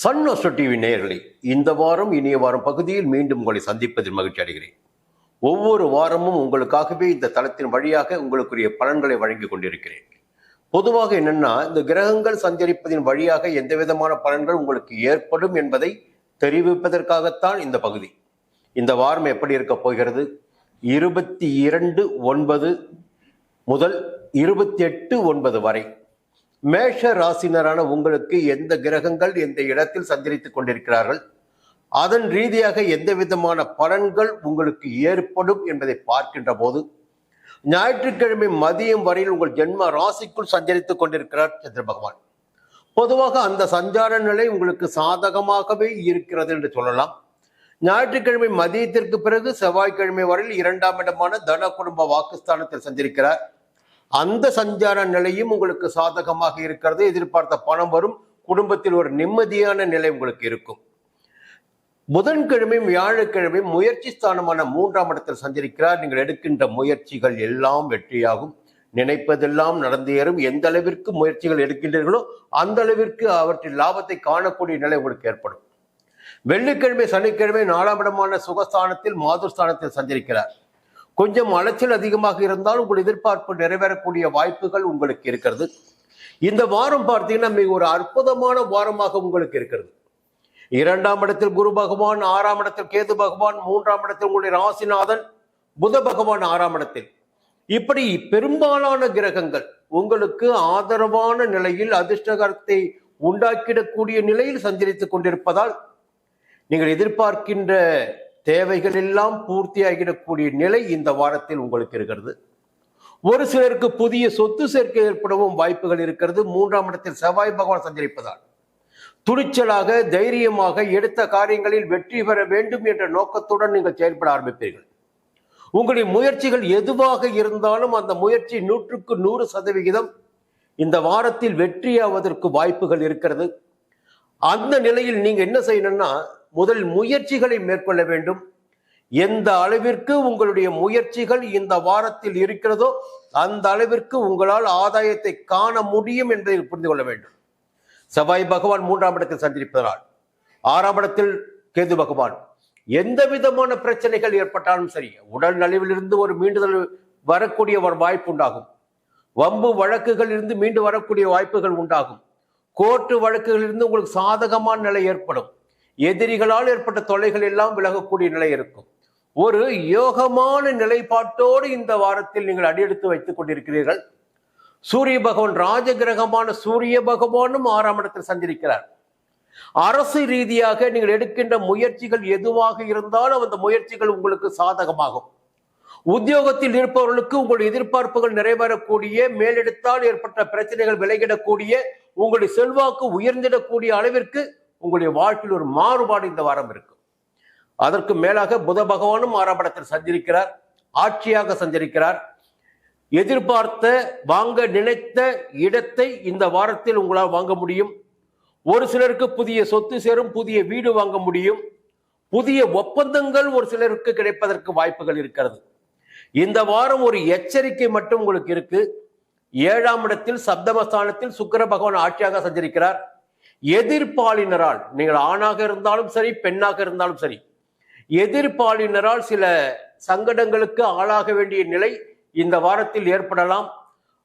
Sun astro TV நேயர்களே, இந்த வாரம் இனிய வாரம் பகுதியில் மீண்டும் உங்களை சந்திப்பதில் மகிழ்ச்சி அடைகிறேன். ஒவ்வொரு வாரமும் உங்களுக்காகவே இந்த தளத்தின் வழியாக உங்களுக்குரிய பலன்களை வழங்கி கொண்டிருக்கிறேன். பொதுவாக என்னன்னா, இந்த கிரகங்கள் சஞ்சரிப்பதின் வழியாக எந்த விதமான பலன்கள் உங்களுக்கு ஏற்படும் என்பதை தெரிவிப்பதற்காகத்தான் இந்த பகுதி. இந்த வாரம் எப்படி இருக்க போகிறது? 22/9 முதல் 28/9 வரை மேஷ ராசினரான உங்களுக்கு எந்த கிரகங்கள் எந்த இடத்தில் சஞ்சரித்துக் கொண்டிருக்கிறார்கள், அதன் ரீதியாக எந்த விதமான பலன்கள் உங்களுக்கு ஏற்படும் என்பதை பார்க்கின்ற போது, ஞாயிற்றுக்கிழமை மதியம் வரையில் உங்கள் ஜென்ம ராசிக்குள் சஞ்சரித்துக் கொண்டிருக்கிறார் சந்திர பகவான். பொதுவாக அந்த சஞ்சார நிலை உங்களுக்கு சாதகமாகவே இருக்கிறது என்று சொல்லலாம். ஞாயிற்றுக்கிழமை மதியத்திற்கு பிறகு செவ்வாய்க்கிழமை வரையில் 2ஆம் இடமான தன குடும்ப வாக்குஸ்தானத்தில் சஞ்சரிக்கிறார். அந்த சஞ்சார நிலையும் உங்களுக்கு சாதகமாக இருக்கிறது. எதிர்பார்த்த பணம் வரும், குடும்பத்தில் ஒரு நிம்மதியான நிலை உங்களுக்கு இருக்கும். புதன்கிழமையும் வியாழக்கிழமையும் முயற்சி ஸ்தானமான 3ஆம் இடத்தில் சஞ்சரிக்கிறார். நீங்கள் எடுக்கின்ற முயற்சிகள் எல்லாம் வெற்றியாகும், நினைப்பதெல்லாம் நடந்தேறும். எந்த அளவிற்கு முயற்சிகள் எடுக்கின்றீர்களோ அந்த அளவிற்கு அவற்றின் லாபத்தை காணக்கூடிய நிலை உங்களுக்கு ஏற்படும். வெள்ளிக்கிழமை சனிக்கிழமை 4ஆம் இடமான சுகஸ்தானத்தில் மாதுஸ்தானத்தில் சஞ்சரிக்கிறார். கொஞ்சம் அலைச்சல் அதிகமாக இருந்தால் உங்கள் எதிர்பார்ப்பு நிறைவேறக்கூடிய வாய்ப்புகள் உங்களுக்கு இருக்கிறது. இந்த வாரம் பார்த்தீங்கன்னா மிக ஒரு அற்புதமான வாரமாக உங்களுக்கு இருக்கிறது. 2ஆம் இடத்தில் குரு பகவான், 6ஆம் இடத்தில் கேது பகவான், 3ஆம் இடத்தில் உங்களுடைய ராசிநாதன் புத பகவான் 6ஆம் இடத்தில். இப்படி பெரும்பாலான கிரகங்கள் உங்களுக்கு ஆதரவான நிலையில் அதிர்ஷ்டகரத்தை உண்டாக்கிடக்கூடிய நிலையில் சஞ்சரித்துக் கொண்டிருப்பதால் நீங்கள் எதிர்பார்க்கின்ற தேவைகள் எல்லாம் பூர்த்தியாகிடக்கூடிய நிலை இந்த வாரத்தில் உங்களுக்கு இருக்கிறது. ஒரு சிலருக்கு புதிய சொத்து சேர்க்கை ஏற்படவும் வாய்ப்புகள் இருக்கிறது. 3ஆம் இடத்தில் செவ்வாய் பகவான் சஞ்சரிப்பதால் துணிச்சலாக தைரியமாக எடுத்த காரியங்களில் வெற்றி பெற வேண்டும் என்ற நோக்கத்துடன் நீங்கள் செயல்பட ஆரம்பிப்பீர்கள். உங்களுடைய முயற்சிகள் எதுவாக இருந்தாலும் அந்த முயற்சி 100க்கு 100% இந்த வாரத்தில் வெற்றியாவதற்கு வாய்ப்புகள் இருக்கிறது. அந்த நிலையில் நீங்க என்ன செய்யணும்னா, முதல் முயற்சிகளை மேற்கொள்ள வேண்டும். எந்த அளவிற்கு உங்களுடைய முயற்சிகள் இந்த வாரத்தில் இருக்கிறதோ அந்த அளவிற்கு உங்களால் ஆதாயத்தை காண முடியும் என்பதை புரிந்து கொள்ள வேண்டும். செவ்வாய் பகவான் 3ஆம் இடத்தில் சஞ்சரிப்பதனால், 6ஆம் இடத்தில் கேது பகவான், எந்த விதமான பிரச்சனைகள் ஏற்பட்டாலும் சரி, உடல் நலிவிலிருந்து ஒரு மீண்டுதல் வரக்கூடிய ஒரு வாய்ப்பு உண்டாகும். வம்பு வழக்குகள் இருந்து மீண்டு வரக்கூடிய வாய்ப்புகள் உண்டாகும். கோர்ட்டு வழக்குகளிலிருந்து உங்களுக்கு சாதகமான நிலை ஏற்படும். எதிரிகளால் ஏற்பட்ட தொல்லைகள் எல்லாம் விலகக்கூடிய நிலை இருக்கும். ஒரு யோகமான நிலைப்பாட்டோடு இந்த வாரத்தில் நீங்கள் அடியெடுத்து வைத்துக் கொண்டிருக்கிறீர்கள். சூரிய பகவான், ராஜகிரகமான சூரிய பகவானும் 6ஆம் இடத்தில் சஞ்சரிக்கிறார். அரசு ரீதியாக நீங்கள் எடுக்கின்ற முயற்சிகள் எதுவாக இருந்தாலும் அந்த முயற்சிகள் உங்களுக்கு சாதகமாகும். உத்தியோகத்தில் இருப்பவர்களுக்கு உங்கள் எதிர்பார்ப்புகள் நிறைவேறக்கூடிய, மேலெடுத்தால் ஏற்பட்ட பிரச்சனைகள் விலகிடக்கூடிய, உங்களுடைய செல்வாக்கு உயர்ந்திடக்கூடிய அளவிற்கு உங்களுடைய வாழ்க்கையில் ஒரு மாறுபாடு இந்த வாரம் இருக்கும். அதற்கு மேலாக புத பகவானும் 6ஆம் இடத்தில் சஞ்சரிக்கிறார், ஆட்சியாக சஞ்சரிக்கிறார். எதிர்பார்த்த வாங்க நினைத்த இடத்தை இந்த வாரத்தில் உங்களால் வாங்க முடியும். ஒரு சிலருக்கு புதிய சொத்து சேரும், புதிய வீடு வாங்க முடியும். புதிய ஒப்பந்தங்கள் ஒரு சிலருக்கு கிடைப்பதற்கு வாய்ப்புகள் இருக்கிறது. இந்த வாரம் ஒரு எச்சரிக்கை மட்டும் உங்களுக்கு இருக்கு. 7ஆம் இடத்தில் சப்தமஸ்தானத்தில் சுக்கிர பகவான் ஆட்சியாக சஞ்சரிக்கிறார். எதிர்ப்பாளினரால், நீங்கள் ஆணாக இருந்தாலும் சரி பெண்ணாக இருந்தாலும் சரி, எதிர்ப்பாளினரால் சில சங்கடங்களுக்கு ஆளாக வேண்டிய நிலை இந்த வாரத்தில் ஏற்படலாம்.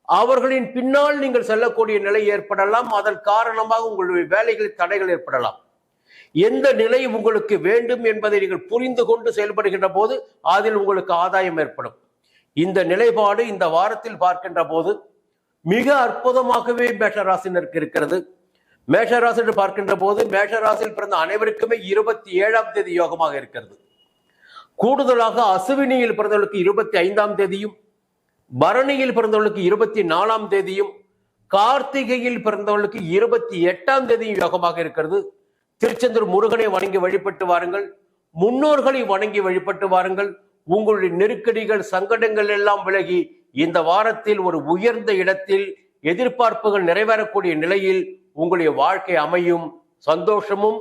அவர்களின் பின்னால் நீங்கள் செல்லக்கூடிய நிலை ஏற்படலாம். அதன் காரணமாக உங்களுடைய வேலைகளில் தடைகள் ஏற்படலாம். எந்த நிலை உங்களுக்கு வேண்டும் என்பதை நீங்கள் புரிந்து கொண்டு செயல்படுகின்ற போது அதில் உங்களுக்கு ஆதாயம் ஏற்படும். இந்த நிலைப்பாடு இந்த வாரத்தில் பார்க்கின்ற போது மிக அற்புதமாகவே மேஷராசினருக்கு இருக்கிறது. மேஷராசி என்று பார்க்கின்ற போது மேஷராசியில் பிறந்த அனைவருக்குமே 27ஆம் தேதி யோகமாக இருக்கிறது. கூடுதலாக அசுவினியில் பிறந்தவர்களுக்கு 25ஆம் தேதியும், பரணியில் பிறந்தவர்களுக்கு 24ஆம் தேதியும், கார்த்திகையில் பிறந்தவர்களுக்கு 28ஆம் தேதியும் யோகமாக இருக்கிறது. திருச்செந்தூர் முருகனை வணங்கி வழிபட்டு வாருங்கள், முன்னோர்களை வணங்கி வழிபட்டு வாருங்கள். உங்களுடைய நெருக்கடிகள் சங்கடங்கள் எல்லாம் விலகி இந்த வாரத்தில் ஒரு உயர்ந்த இடத்தில் எதிர்பார்ப்புகள் நிறைவேறக்கூடிய நிலையில் உங்களுடைய வாழ்க்கை அமையும். சந்தோஷமும்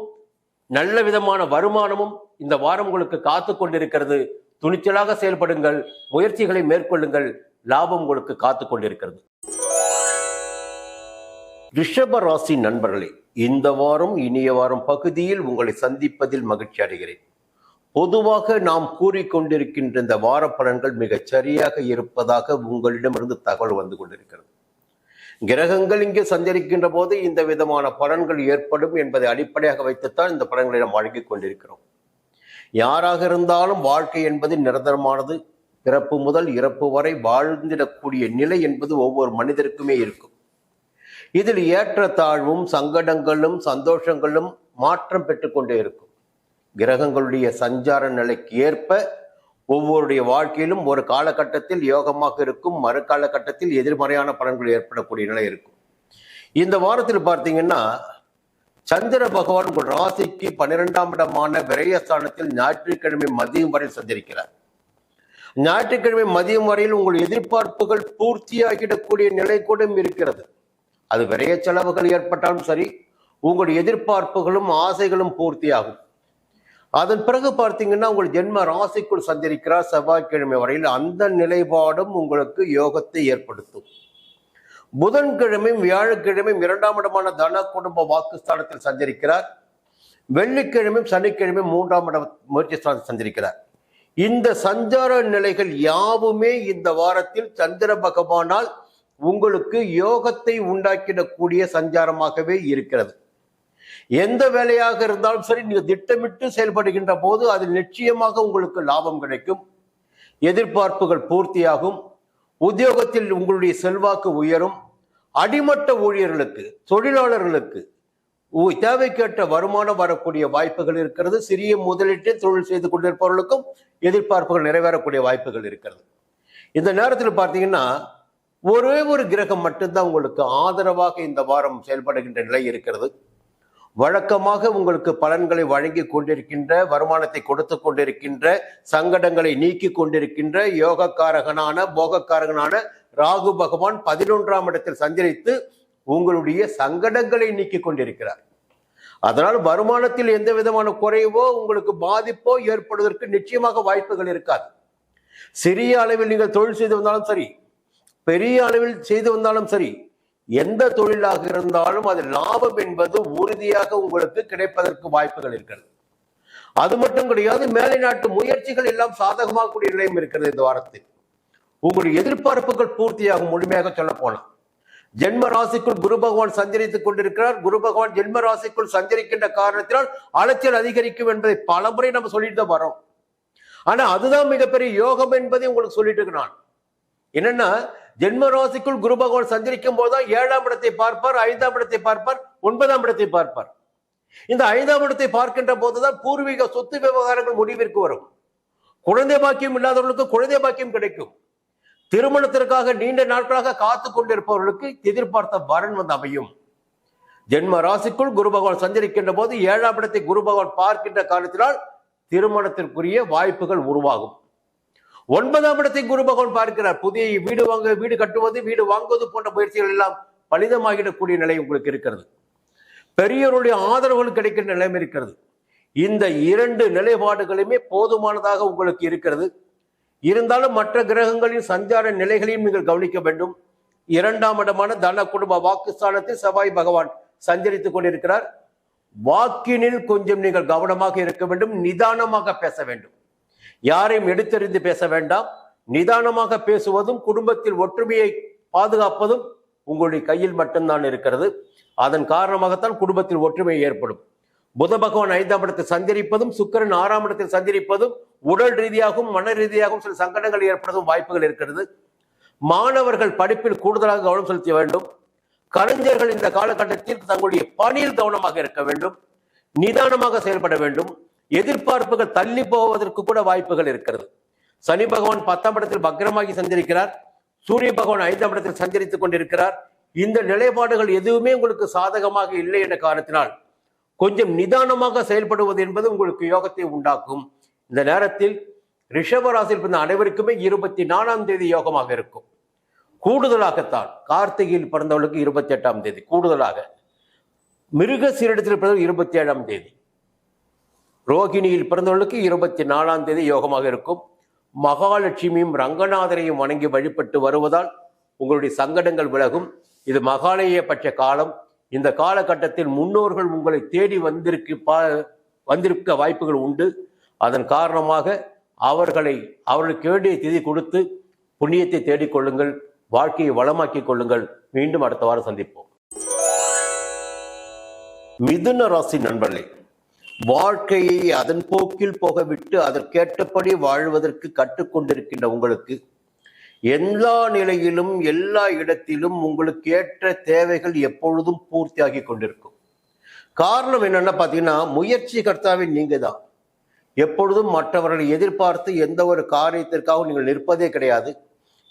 நல்ல விதமான வருமானமும் இந்த வாரம் உங்களுக்கு காத்து கொண்டிருக்கிறது. துணிச்சலாக செயல்படுங்கள், முயற்சிகளை மேற்கொள்ளுங்கள், லாபம் உங்களுக்கு காத்து கொண்டிருக்கிறது. ரிஷப ராசி நண்பர்களே, இந்த வாரம் இனிய வாரம் பகுதியில் உங்களை சந்திப்பதில் மகிழ்ச்சி அடைகிறேன். பொதுவாக நாம் கூறிக்கொண்டிருக்கின்ற இந்த வார பலன்கள் மிகச் சரியாக இருப்பதாக உங்களிடமிருந்து தகவல் வந்து கொண்டிருக்கிறது. கிரகங்கள் இங்கே சஞ்சரிக்கின்ற போது இந்த விதமான பலன்கள் ஏற்படும் என்பதை அடிப்படையாக வைத்துத்தான் இந்த பலன்களை நாம் வழங்கிக் கொண்டிருக்கிறோம். யாராக இருந்தாலும் வாழ்க்கை என்பது நிரந்தரமானது. பிறப்பு முதல் இறப்பு வரை வாழ்ந்திடக்கூடிய நிலை என்பது ஒவ்வொரு மனிதருக்குமே இருக்கும். இதில் ஏற்றத்தாழ்வும் சங்கடங்களும் சந்தோஷங்களும் மாற்றம் பெற்றுக்கொண்டே இருக்கும். கிரகங்களுடைய சஞ்சார நிலைக்கு ஏற்ப ஒவ்வொருடைய வாழ்க்கையிலும் ஒரு காலகட்டத்தில் யோகமாக இருக்கும், மறு காலகட்டத்தில் எதிர்மறையான பலன்கள் ஏற்படக்கூடிய நிலை இருக்கும். இந்த வாரத்தில் பார்த்தீங்கன்னா சந்திர பகவான் உங்கள் ராசிக்கு 12ஆம் இடமான விரயஸ்தானத்தில் ஞாயிற்றுக்கிழமை மதியம் வரை சஞ்சரிக்கிறார். ஞாயிற்றுக்கிழமை மதியம் வரையில் உங்கள் எதிர்பார்ப்புகள் பூர்த்தியாகிடக்கூடிய நிலை கூட இருக்கிறது. அது விரைய செலவுகள் ஏற்பட்டாலும் சரி, உங்களுடைய எதிர்பார்ப்புகளும் ஆசைகளும் பூர்த்தியாகும். அதன் பிறகு பார்த்தீங்கன்னா உங்கள் ஜென்ம ராசிக்குள் சஞ்சரிக்கிறார் செவ்வாய்க்கிழமை வரையில். அந்த நிலைப்பாடும் உங்களுக்கு யோகத்தை ஏற்படுத்தும். புதன்கிழமையும் வியாழக்கிழமையும் 2ஆம் இடமான தன குடும்ப வாக்குஸ்தானத்தில் சஞ்சரிக்கிறார். வெள்ளிக்கிழமையும் சனிக்கிழமையும் 3ஆம் இடம் முயற்சி ஸ்தானத்தில் சஞ்சரிக்கிறார். இந்த சஞ்சார நிலைகள் யாவுமே இந்த வாரத்தில் சந்திர பகவானால் உங்களுக்கு யோகத்தை உண்டாக்கிடக்கூடிய சஞ்சாரமாகவே இருக்கிறது. எந்த வேலையாக இருந்தாலும் சரி, நீங்கள் திட்டமிட்டு செயல்படுகின்ற போது அதில் நிச்சயமாக உங்களுக்கு லாபம் கிடைக்கும். எதிர்பார்ப்புகள் பூர்த்தியாகும். உத்தியோகத்தில் உங்களுடைய செல்வாக்கு உயரும். அடிமட்ட ஊழியர்களுக்கு, தொழிலாளர்களுக்கு தேவைக்கேற்ற வருமானம் வரக்கூடிய வாய்ப்புகள் இருக்கிறது. சிறிய முதலீட்டில் தொழில் செய்து கொண்டிருப்பவர்களுக்கும் எதிர்பார்ப்புகள் நிறைவேறக்கூடிய வாய்ப்புகள் இருக்கிறது. இந்த நேரத்தில் பார்த்தீங்கன்னா ஒரே ஒரு கிரகம் மட்டும்தான் உங்களுக்கு ஆதரவாக இந்த வாரம் செயல்படுகின்ற நிலை இருக்கிறது. வழக்கமாக உங்களுக்கு பலன்களை வழங்கி கொண்டிருக்கின்ற, வருமானத்தை கொடுத்து கொண்டிருக்கின்ற, சங்கடங்களை நீக்கி கொண்டிருக்கின்ற யோகக்காரகனான போகக்காரகனான ராகு பகவான் 11ஆம் இடத்தில் சஞ்சரித்து உங்களுடைய சங்கடங்களை நீக்கி கொண்டிருக்கிறார். அதனால் வருமானத்தில் எந்த விதமான குறைவோ உங்களுக்கு பாதிப்போ ஏற்படுவதற்கு நிச்சயமாக வாய்ப்புகள் இருக்காது. சிறிய அளவில் நீங்கள் தொழில் செய்து வந்தாலும் சரி, பெரிய அளவில் செய்து வந்தாலும் சரி, எந்த தொழிலாக இருந்தாலும் அது லாபம் என்பது உறுதியாக உங்களுக்கு கிடைப்பதற்கு வாய்ப்புகள் இருக்கிறது. அது மட்டும் கிடையாது, மேலை நாட்டு முயற்சிகள் எல்லாம் சாதகமாக கூடிய நிலையும் இருக்கிறது. இந்த வாரத்தில் உங்களுடைய எதிர்பார்ப்புகள் பூர்த்தியாகும். முழுமையாக சொல்ல போனால் ஜென்ம ராசிக்குள் குரு பகவான் சஞ்சரித்துக் கொண்டிருக்கிறார். குரு பகவான் ஜென்ம ராசிக்குள் சஞ்சரிக்கின்ற காரணத்தினால் அலைச்சல் அதிகரிக்கும் என்பதை பலமுறை நம்ம சொல்லிட்டு தான் வரோம். ஆனா அதுதான் மிகப்பெரிய யோகம் என்பதை உங்களுக்கு சொல்லிட்டு இருக்கு. நான் என்னன்னா, ஜென்ம ராசிக்குள் குரு பகவான் சஞ்சரிக்கும் போதுதான் 7ஆம் இடத்தை பார்ப்பார், 5ஆம் இடத்தை பார்ப்பார், 9ஆம் இடத்தை பார்ப்பார். இந்த 5ஆம் இடத்தை பார்க்கின்ற போதுதான் பூர்வீக சொத்து விவகாரங்கள் முடிவிற்கு வரும். குழந்தை பாக்கியம் இல்லாதவர்களுக்கு குழந்தை பாக்கியம் கிடைக்கும். திருமணத்திற்காக நீண்ட நாட்களாக காத்து கொண்டிருப்பவர்களுக்கு எதிர்பார்த்த வரன் வந்து அமையும். ஜென்ம ராசிக்குள் குரு பகவான் சஞ்சரிக்கின்ற போது 7ஆம் இடத்தை குரு பகவான் பார்க்கின்ற காரணத்தினால் திருமணத்திற்குரிய வாய்ப்புகள் உருவாகும். 9ஆம் இடத்தை குரு பகவான் பார்க்கிறார். புதிய வீடு கட்டுவது, வீடு வாங்குவது போன்ற முயற்சிகள் எல்லாம் பலிதமாகிடக்கூடிய நிலை உங்களுக்கு இருக்கிறது. பெரியவருடைய ஆதரவுகள் கிடைக்கின்ற நிலைமை இருக்கிறது. இந்த 2 நிலைப்பாடுகளுமே போதுமானதாக உங்களுக்கு இருக்கிறது. இருந்தாலும் மற்ற கிரகங்களின் சஞ்சார நிலைகளையும் நீங்கள் கவனிக்க வேண்டும். 2ஆம் இடமான தன குடும்ப வாக்குஸ்தானத்தில் செவ்வாய் பகவான் சஞ்சரித்துக் கொண்டிருக்கிறார். வாக்கினில் கொஞ்சம் நீங்கள் கவனமாக இருக்க வேண்டும். நிதானமாக பேச வேண்டும். யாரையும் எடுத்தறிந்து பேச வேண்டாம். நிதானமாக பேசுவதும் குடும்பத்தில் ஒற்றுமையை பாதுகாப்பதும் உங்களுடைய கையில் மட்டும்தான் இருக்கிறது. அதன் காரணமாகத்தான் குடும்பத்தில் ஒற்றுமை ஏற்படும். புத பகவான் 5ஆம் இடத்தில் சஞ்சரிப்பதும், சுக்கிரன் 6ஆம் இடத்தில் சஞ்சரிப்பதும் உடல் ரீதியாகவும் மன ரீதியாகவும் சில சங்கடங்கள் ஏற்படுத்தும் வாய்ப்புகள் இருக்கிறது. மாணவர்கள் படிப்பில் கூடுதலாக கவனம் செலுத்த வேண்டும். கலைஞர்கள் இந்த காலகட்டத்தில் தங்களுடைய பணியில் கவனமாக இருக்க வேண்டும். நிதானமாக செயல்பட வேண்டும். எதிர்பார்ப்புகள் தள்ளி போவதற்கு கூட வாய்ப்புகள் இருக்கிறது. சனி பகவான் 10ஆம் இடத்தில் வக்ரமாகி சஞ்சரிக்கிறார். சூரிய பகவான் 5ஆம் இடத்தில் சஞ்சரித்துக் கொண்டிருக்கிறார். இந்த நிலைப்பாடுகள் எதுவுமே உங்களுக்கு சாதகமாக இல்லை என்ற காரணத்தினால் கொஞ்சம் நிதானமாக செயல்படுவது என்பது உங்களுக்கு யோகத்தை உண்டாக்கும். இந்த நேரத்தில் ரிஷப ராசியில் பிறந்த அனைவருக்குமே 24ஆம் தேதி யோகமாக இருக்கும். கூடுதலாகத்தான் கார்த்திகையில் பிறந்தவர்களுக்கு 28ஆம் தேதி, கூடுதலாக மிருக சீரிடத்தில் பிறந்தவர்கள் 27ஆம் தேதி, ரோகிணியில் பிறந்தவர்களுக்கு 24ஆம் தேதி யோகமாக இருக்கும். மகாலட்சுமியும் ரங்கநாதரையும் வணங்கி வழிபட்டு வருவதால் உங்களுடைய சங்கடங்கள் விலகும். இது மகாலய பட்ச காலம். இந்த காலகட்டத்தில் முன்னோர்கள் உங்களை தேடி வந்திருக்க வாய்ப்புகள் உண்டு. அதன் காரணமாக அவர்களுக்கு வேண்டிய திதி கொடுத்து புண்ணியத்தை தேடிக்கொள்ளுங்கள், வாழ்க்கையை வளமாக்கிக் கொள்ளுங்கள். மீண்டும் அடுத்த வாரம் சந்திப்போம். மிதுன ராசி நண்பர்களே, வாழ்க்கையை அதன் போக்கில் போகவிட்டு அதற்கேற்றபடி வாழ்வதற்கு கற்றுக்கொண்டிருக்கின்ற உங்களுக்கு எல்லா நிலையிலும் எல்லா இடத்திலும் உங்களுக்கு ஏற்ற தேவைகள் எப்பொழுதும் பூர்த்தியாகி கொண்டிருக்கும். காரணம் என்னன்னா பார்த்தீங்கன்னா, முயற்சி கர்த்தாவின் நீங்க தான். எப்பொழுதும் மற்றவர்களை எதிர்பார்த்து எந்த ஒரு காரியத்திற்காகவும் நீங்கள் நிற்பதே கிடையாது.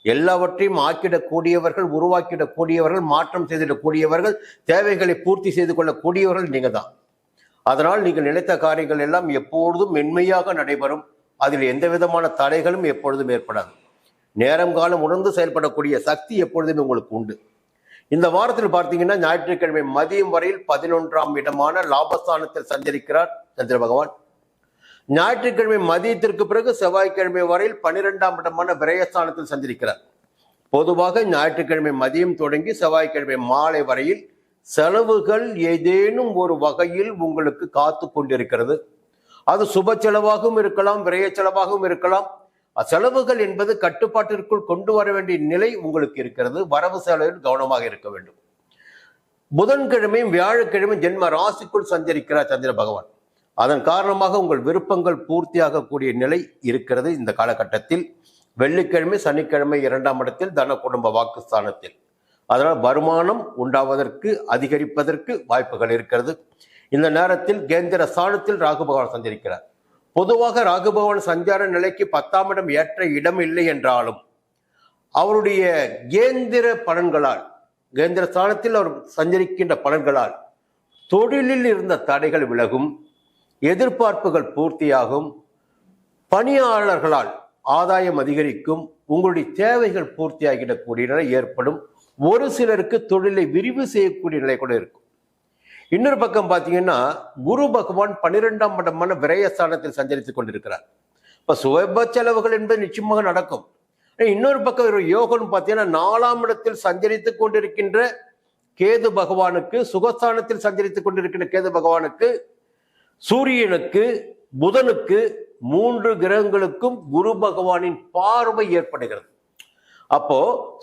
எல்லாவற்றையும் ஆக்கிடக்கூடியவர்கள், உருவாக்கிடக்கூடியவர்கள், மாற்றம் செய்திடக்கூடியவர்கள், தேவைகளை பூர்த்தி செய்து கொள்ளக்கூடியவர்கள் நீங்க தான். அதனால் நீங்கள் நினைத்த காரியங்கள் எல்லாம் எப்பொழுதும் மென்மையாக நடைபெறும். அதில் எந்த விதமான தடைகளும் எப்பொழுதும் ஏற்படாது. நேரம் காலம் உணர்ந்து செயல்படக்கூடிய சக்தி எப்பொழுதுமே உங்களுக்கு உண்டு. இந்த வாரத்தில் பார்த்தீங்கன்னா, ஞாயிற்றுக்கிழமை மதியம் வரையில் 11ஆம் இடமான லாபஸ்தானத்தில் சஞ்சரிக்கிறார் சந்திர பகவான். ஞாயிற்றுக்கிழமை மதியத்திற்கு பிறகு செவ்வாய்க்கிழமை வரையில் 12ஆம் இடமான விரயஸ்தானத்தில் சஞ்சரிக்கிறார். பொதுவாக ஞாயிற்றுக்கிழமை மதியம் தொடங்கி செவ்வாய்க்கிழமை மாலை வரையில் செலவுகள் ஏதேனும் ஒரு வகையில் உங்களுக்கு காத்து கொண்டிருக்கிறது. அது சுப செலவாகவும் இருக்கலாம், விரய செலவாகவும் இருக்கலாம். செலவுகள் என்பது கட்டுப்பாட்டிற்குள் கொண்டு வர வேண்டிய நிலை உங்களுக்கு இருக்கிறது. வரவு செலவில் கவனமாக இருக்க வேண்டும். புதன்கிழமையும் வியாழக்கிழமையும் ஜென்ம ராசிக்குள் சஞ்சரிக்கிறார் சந்திர பகவான். அதன் காரணமாக உங்கள் விருப்பங்கள் பூர்த்தியாகக்கூடிய நிலை இருக்கிறது இந்த காலகட்டத்தில். வெள்ளிக்கிழமை சனிக்கிழமை 2ஆம் இடத்தில் தன குடும்ப வாக்குஸ்தானத்தில். அதனால் வருமானம் உண்டாவதற்கு அதிகரிப்பதற்கு வாய்ப்புகள் இருக்கிறது. இந்த நேரத்தில் கேந்திர ஸ்தானத்தில் ராகு பகவான் சஞ்சரிக்கிறார். பொதுவாக ராகு பகவான் சஞ்சார நிலைக்கு 10ஆம் இடம் ஏற்ற இடம் இல்லை என்றாலும் அவருடைய கேந்திர பலன்களால், கேந்திர ஸ்தானத்தில் அவர் சஞ்சரிக்கின்ற பலன்களால் தொழிலில் இருந்த தடைகள் விலகும், எதிர்பார்ப்புகள் பூர்த்தியாகும், பணியாளர்களால் ஆதாயம் அதிகரிக்கும், உங்களுடைய தேவைகள் பூர்த்தியாகிடக்கூடிய நிலை ஏற்படும். ஒரு சிலருக்கு தொழிலை விரிவு செய்யக்கூடிய நிலை கூட இருக்கும். இன்னொரு பக்கம் பார்த்தீங்கன்னா, குரு பகவான் 12ஆம் இடமான விரயஸ்தானத்தில் சஞ்சரித்துக் கொண்டிருக்கிறார். இப்ப சுப செலவுகள் என்பது நிச்சயமாக நடக்கும். இன்னொரு பக்கம் ஒரு யோகம் பார்த்தீங்கன்னா, 4ஆம் இடத்தில் சஞ்சரித்துக் கொண்டிருக்கின்ற கேது பகவானுக்கு, சுகஸ்தானத்தில் சஞ்சரித்துக் கொண்டிருக்கின்ற கேது பகவானுக்கு, சூரியனுக்கு, புதனுக்கு, 3 கிரகங்களுக்கும் குரு பகவானின் பார்வை ஏற்படுகிறது. அப்போ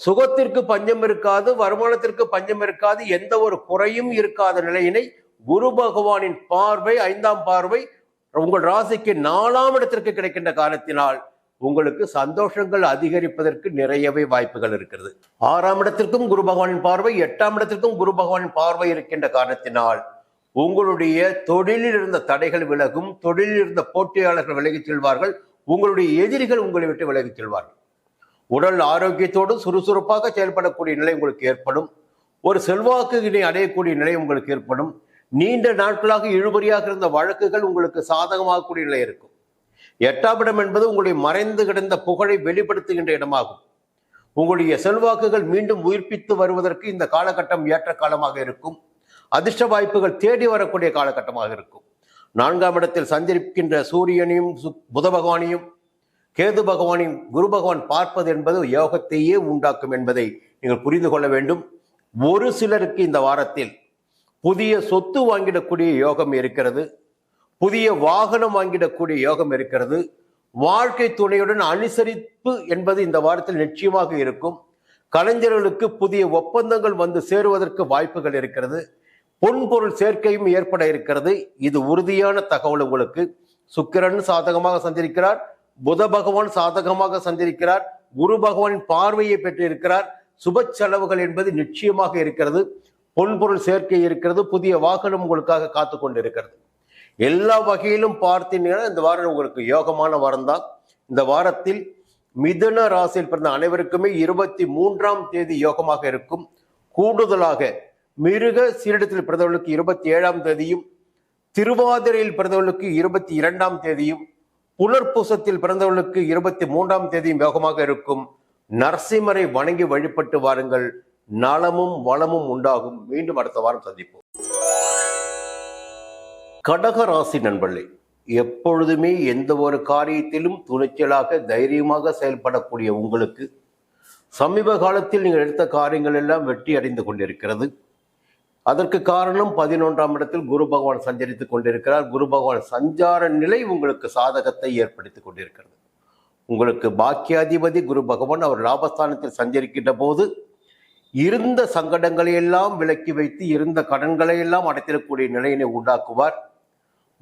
சுகத்திற்கு பஞ்சம் இருக்காது, வருமானத்திற்கு பஞ்சம் இருக்காது, எந்த ஒரு குறையும் இருக்காத நிலையினை குரு பகவானின் பார்வை, 5ஆம் பார்வை உங்கள் ராசிக்கு 4ஆம் இடத்திற்கு கிடைக்கின்ற காரணத்தினால் உங்களுக்கு சந்தோஷங்கள் அதிகரிப்பதற்கு நிறையவே வாய்ப்புகள் இருக்கிறது. 6ஆம் இடத்திற்கும் குரு பகவானின் பார்வை, 8ஆம் இடத்திற்கும் குரு பகவானின் பார்வை இருக்கின்ற காரணத்தினால் உங்களுடைய தொழிலில் இருந்த தடைகள் விலகும், தொழிலில் இருந்த போட்டியாளர்கள் விலகிச் செல்வார்கள், உங்களுடைய எதிரிகள் உங்களை விட்டு விலகிச் செல்வார்கள். உடல் ஆரோக்கியத்தோடு சுறுசுறுப்பாக செயல்படக்கூடிய நிலை உங்களுக்கு ஏற்படும். ஒரு செல்வாக்கு அடையக்கூடிய நிலை உங்களுக்கு ஏற்படும். நீண்ட நாட்களாக இழுபறியாக இருந்த வழக்குகள் உங்களுக்கு சாதகமாகக்கூடிய நிலை இருக்கும். 8ஆம் இடம் என்பது உங்களுடைய மறைந்து கிடந்த புகழை வெளிப்படுத்துகின்ற இடமாகும். உங்களுடைய செல்வாக்குகள் மீண்டும் உயிர்ப்பித்து வருவதற்கு இந்த காலகட்டம் ஏற்ற காலமாக இருக்கும். அதிர்ஷ்ட வாய்ப்புகள் தேடி வரக்கூடிய காலகட்டமாக இருக்கும். 4ஆம் இடத்தில் சஞ்சரிக்கின்ற சூரியனையும் புத பகவானையும் கேது பகவானின் குரு பகவான் பார்ப்பது என்பது யோகத்தையே உண்டாக்கும் என்பதை நீங்கள் புரிந்து கொள்ள வேண்டும். ஒரு சிலருக்கு இந்த வாரத்தில் புதிய சொத்து வாங்கிடக்கூடிய யோகம் இருக்கிறது, புதிய வாகனம் வாங்கிடக்கூடிய யோகம் இருக்கிறது. வாழ்க்கை துணையுடன் அனுசரிப்பு என்பது இந்த வாரத்தில் நிச்சயமாக இருக்கும். கலைஞர்களுக்கு புதிய ஒப்பந்தங்கள் வந்து சேருவதற்கு வாய்ப்புகள் இருக்கிறது. பொன்பொருள் சேர்க்கையும் ஏற்பட இருக்கிறது. இது உறுதியான தகவல் உங்களுக்கு. சுக்கிரன் சாதகமாக சஞ்சரிக்கிறார், புத பகவான் சாதகமாக சஞ்சரிக்கிறார், குரு பகவானின் பார்வையை பெற்று இருக்கிறார். சுப செலவுகள் என்பது நிச்சயமாக இருக்கிறது. பொன்பொருள் சேர்க்கை இருக்கிறது. புதிய வாகனம் உங்களுக்காக காத்து கொண்டு இருக்கிறது. எல்லா வகையிலும் பார்த்தீங்கன்னா இந்த வாரம் உங்களுக்கு யோகமான வாரம் தான். இந்த வாரத்தில் மிதுன ராசியில் பிறந்த அனைவருக்குமே 23ஆம் தேதி யோகமாக இருக்கும். கூடுதலாக மிருக சீரிடத்தில் பிறந்தவர்களுக்கு 27ஆம் தேதியும், திருவாதிரையில் பிறந்தவர்களுக்கு 22ஆம் தேதியும், புனர்பூசத்தில் பிறந்தவர்களுக்கு 23ஆம் தேதியும் யோகமாக இருக்கும். நரசிம்மரை வணங்கி வழிபட்டு வாருங்கள். நலமும் வளமும் உண்டாகும். மீண்டும் அடுத்த வாரம் சந்திப்போம். கடக ராசி நண்பர்களே, எப்பொழுதுமே எந்த ஒரு காரியத்திலும் துணிச்சலாக தைரியமாக செயல்படக்கூடிய உங்களுக்கு சமீப காலத்தில் நீங்கள் எடுத்த காரியங்கள் எல்லாம் வெற்றி அடைந்து கொண்டிருக்கிறது. அதற்கு காரணம் 11ஆம் இடத்தில் குரு பகவான் சஞ்சரித்துக் கொண்டிருக்கிறார். குரு பகவான் சஞ்சார நிலை உங்களுக்கு சாதகத்தை ஏற்படுத்திக் கொண்டிருக்கிறது. உங்களுக்கு பாக்கியாதிபதி குரு பகவான் அவர் லாபஸ்தானத்தில் சஞ்சரிக்கின்ற போது இருந்த சங்கடங்களை எல்லாம் விலக்கி வைத்து இருந்த கடன்களை எல்லாம் அடைத்திடக்கூடிய நிலையினை உண்டாக்குவார்.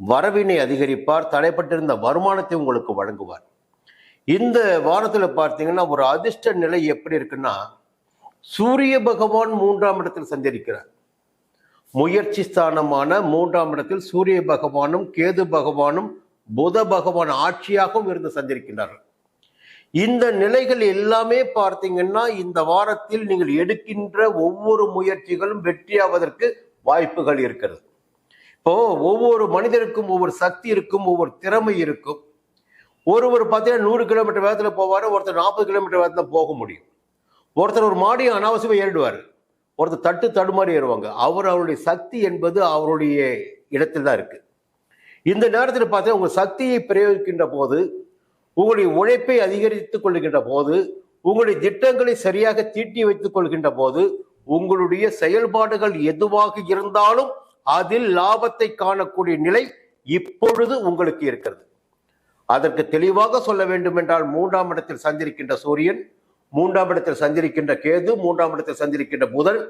வரவினை அதிகரிப்பார். தடைப்பட்டிருந்த வருமானத்தை உங்களுக்கு வழங்குவார். இந்த வாரத்தில் பார்த்தீங்கன்னா ஒரு அதிர்ஷ்ட நிலை எப்படி இருக்குன்னா, சூரிய பகவான் 3ஆம் இடத்தில் சஞ்சரிக்கிறார். முயற்சி ஸ்தானமான 3ஆம் இடத்தில் சூரிய பகவானும் கேது பகவானும் புத பகவான் ஆட்சியாகவும் இருந்து சஞ்சரிக்கின்றார்கள். இந்த நிலைகள் எல்லாமே பார்த்தீங்கன்னா இந்த வாரத்தில் நீங்கள் எடுக்கின்ற ஒவ்வொரு முயற்சிகளும் வெற்றியாவதற்கு வாய்ப்புகள் இருக்கிறது. இப்போ ஒவ்வொரு மனிதருக்கும் ஒவ்வொரு சக்தி இருக்கும், ஒவ்வொரு திறமை இருக்கும். ஒருவர் பார்த்தீங்கன்னா 100 கிலோமீட்டர் வேகத்தில் போவார், ஒருத்தர் 40 கிலோமீட்டர் வேகத்தில் போக முடியும். ஒருத்தர் ஒரு மாடியை அனாவசியமாக ஏறிடுவார், ஒருத்தர் தடுமாறி ஏறுவாங்க. அவருடைய சக்தி என்பது அவருடைய இடத்தில் தான் இருக்கு. இந்த நேரத்தில் பார்த்தீங்கன்னா உங்கள் சக்தியை பிரயோகிக்கின்ற போது, உங்களுடைய உழைப்பை அதிகரித்துக் கொள்கின்ற போது, உங்களுடைய திட்டங்களை சரியாக தீட்டி வைத்துக் கொள்கின்ற போது, உங்களுடைய செயல்பாடுகள் எதுவாக இருந்தாலும் அதில் லாபத்தை காணக்கூடிய நிலை இப்பொழுது உங்களுக்கு இருக்கிறது. அதற்கு தெளிவாக சொல்ல வேண்டும் என்றால் 3ஆம் இடத்தில் சஞ்சரிக்கின்ற சூரியன், 3ஆம் இடத்தில் சஞ்சரிக்கின்ற கேது, 3ஆம் இடத்தில் சஞ்சரிக்கின்ற புதன்,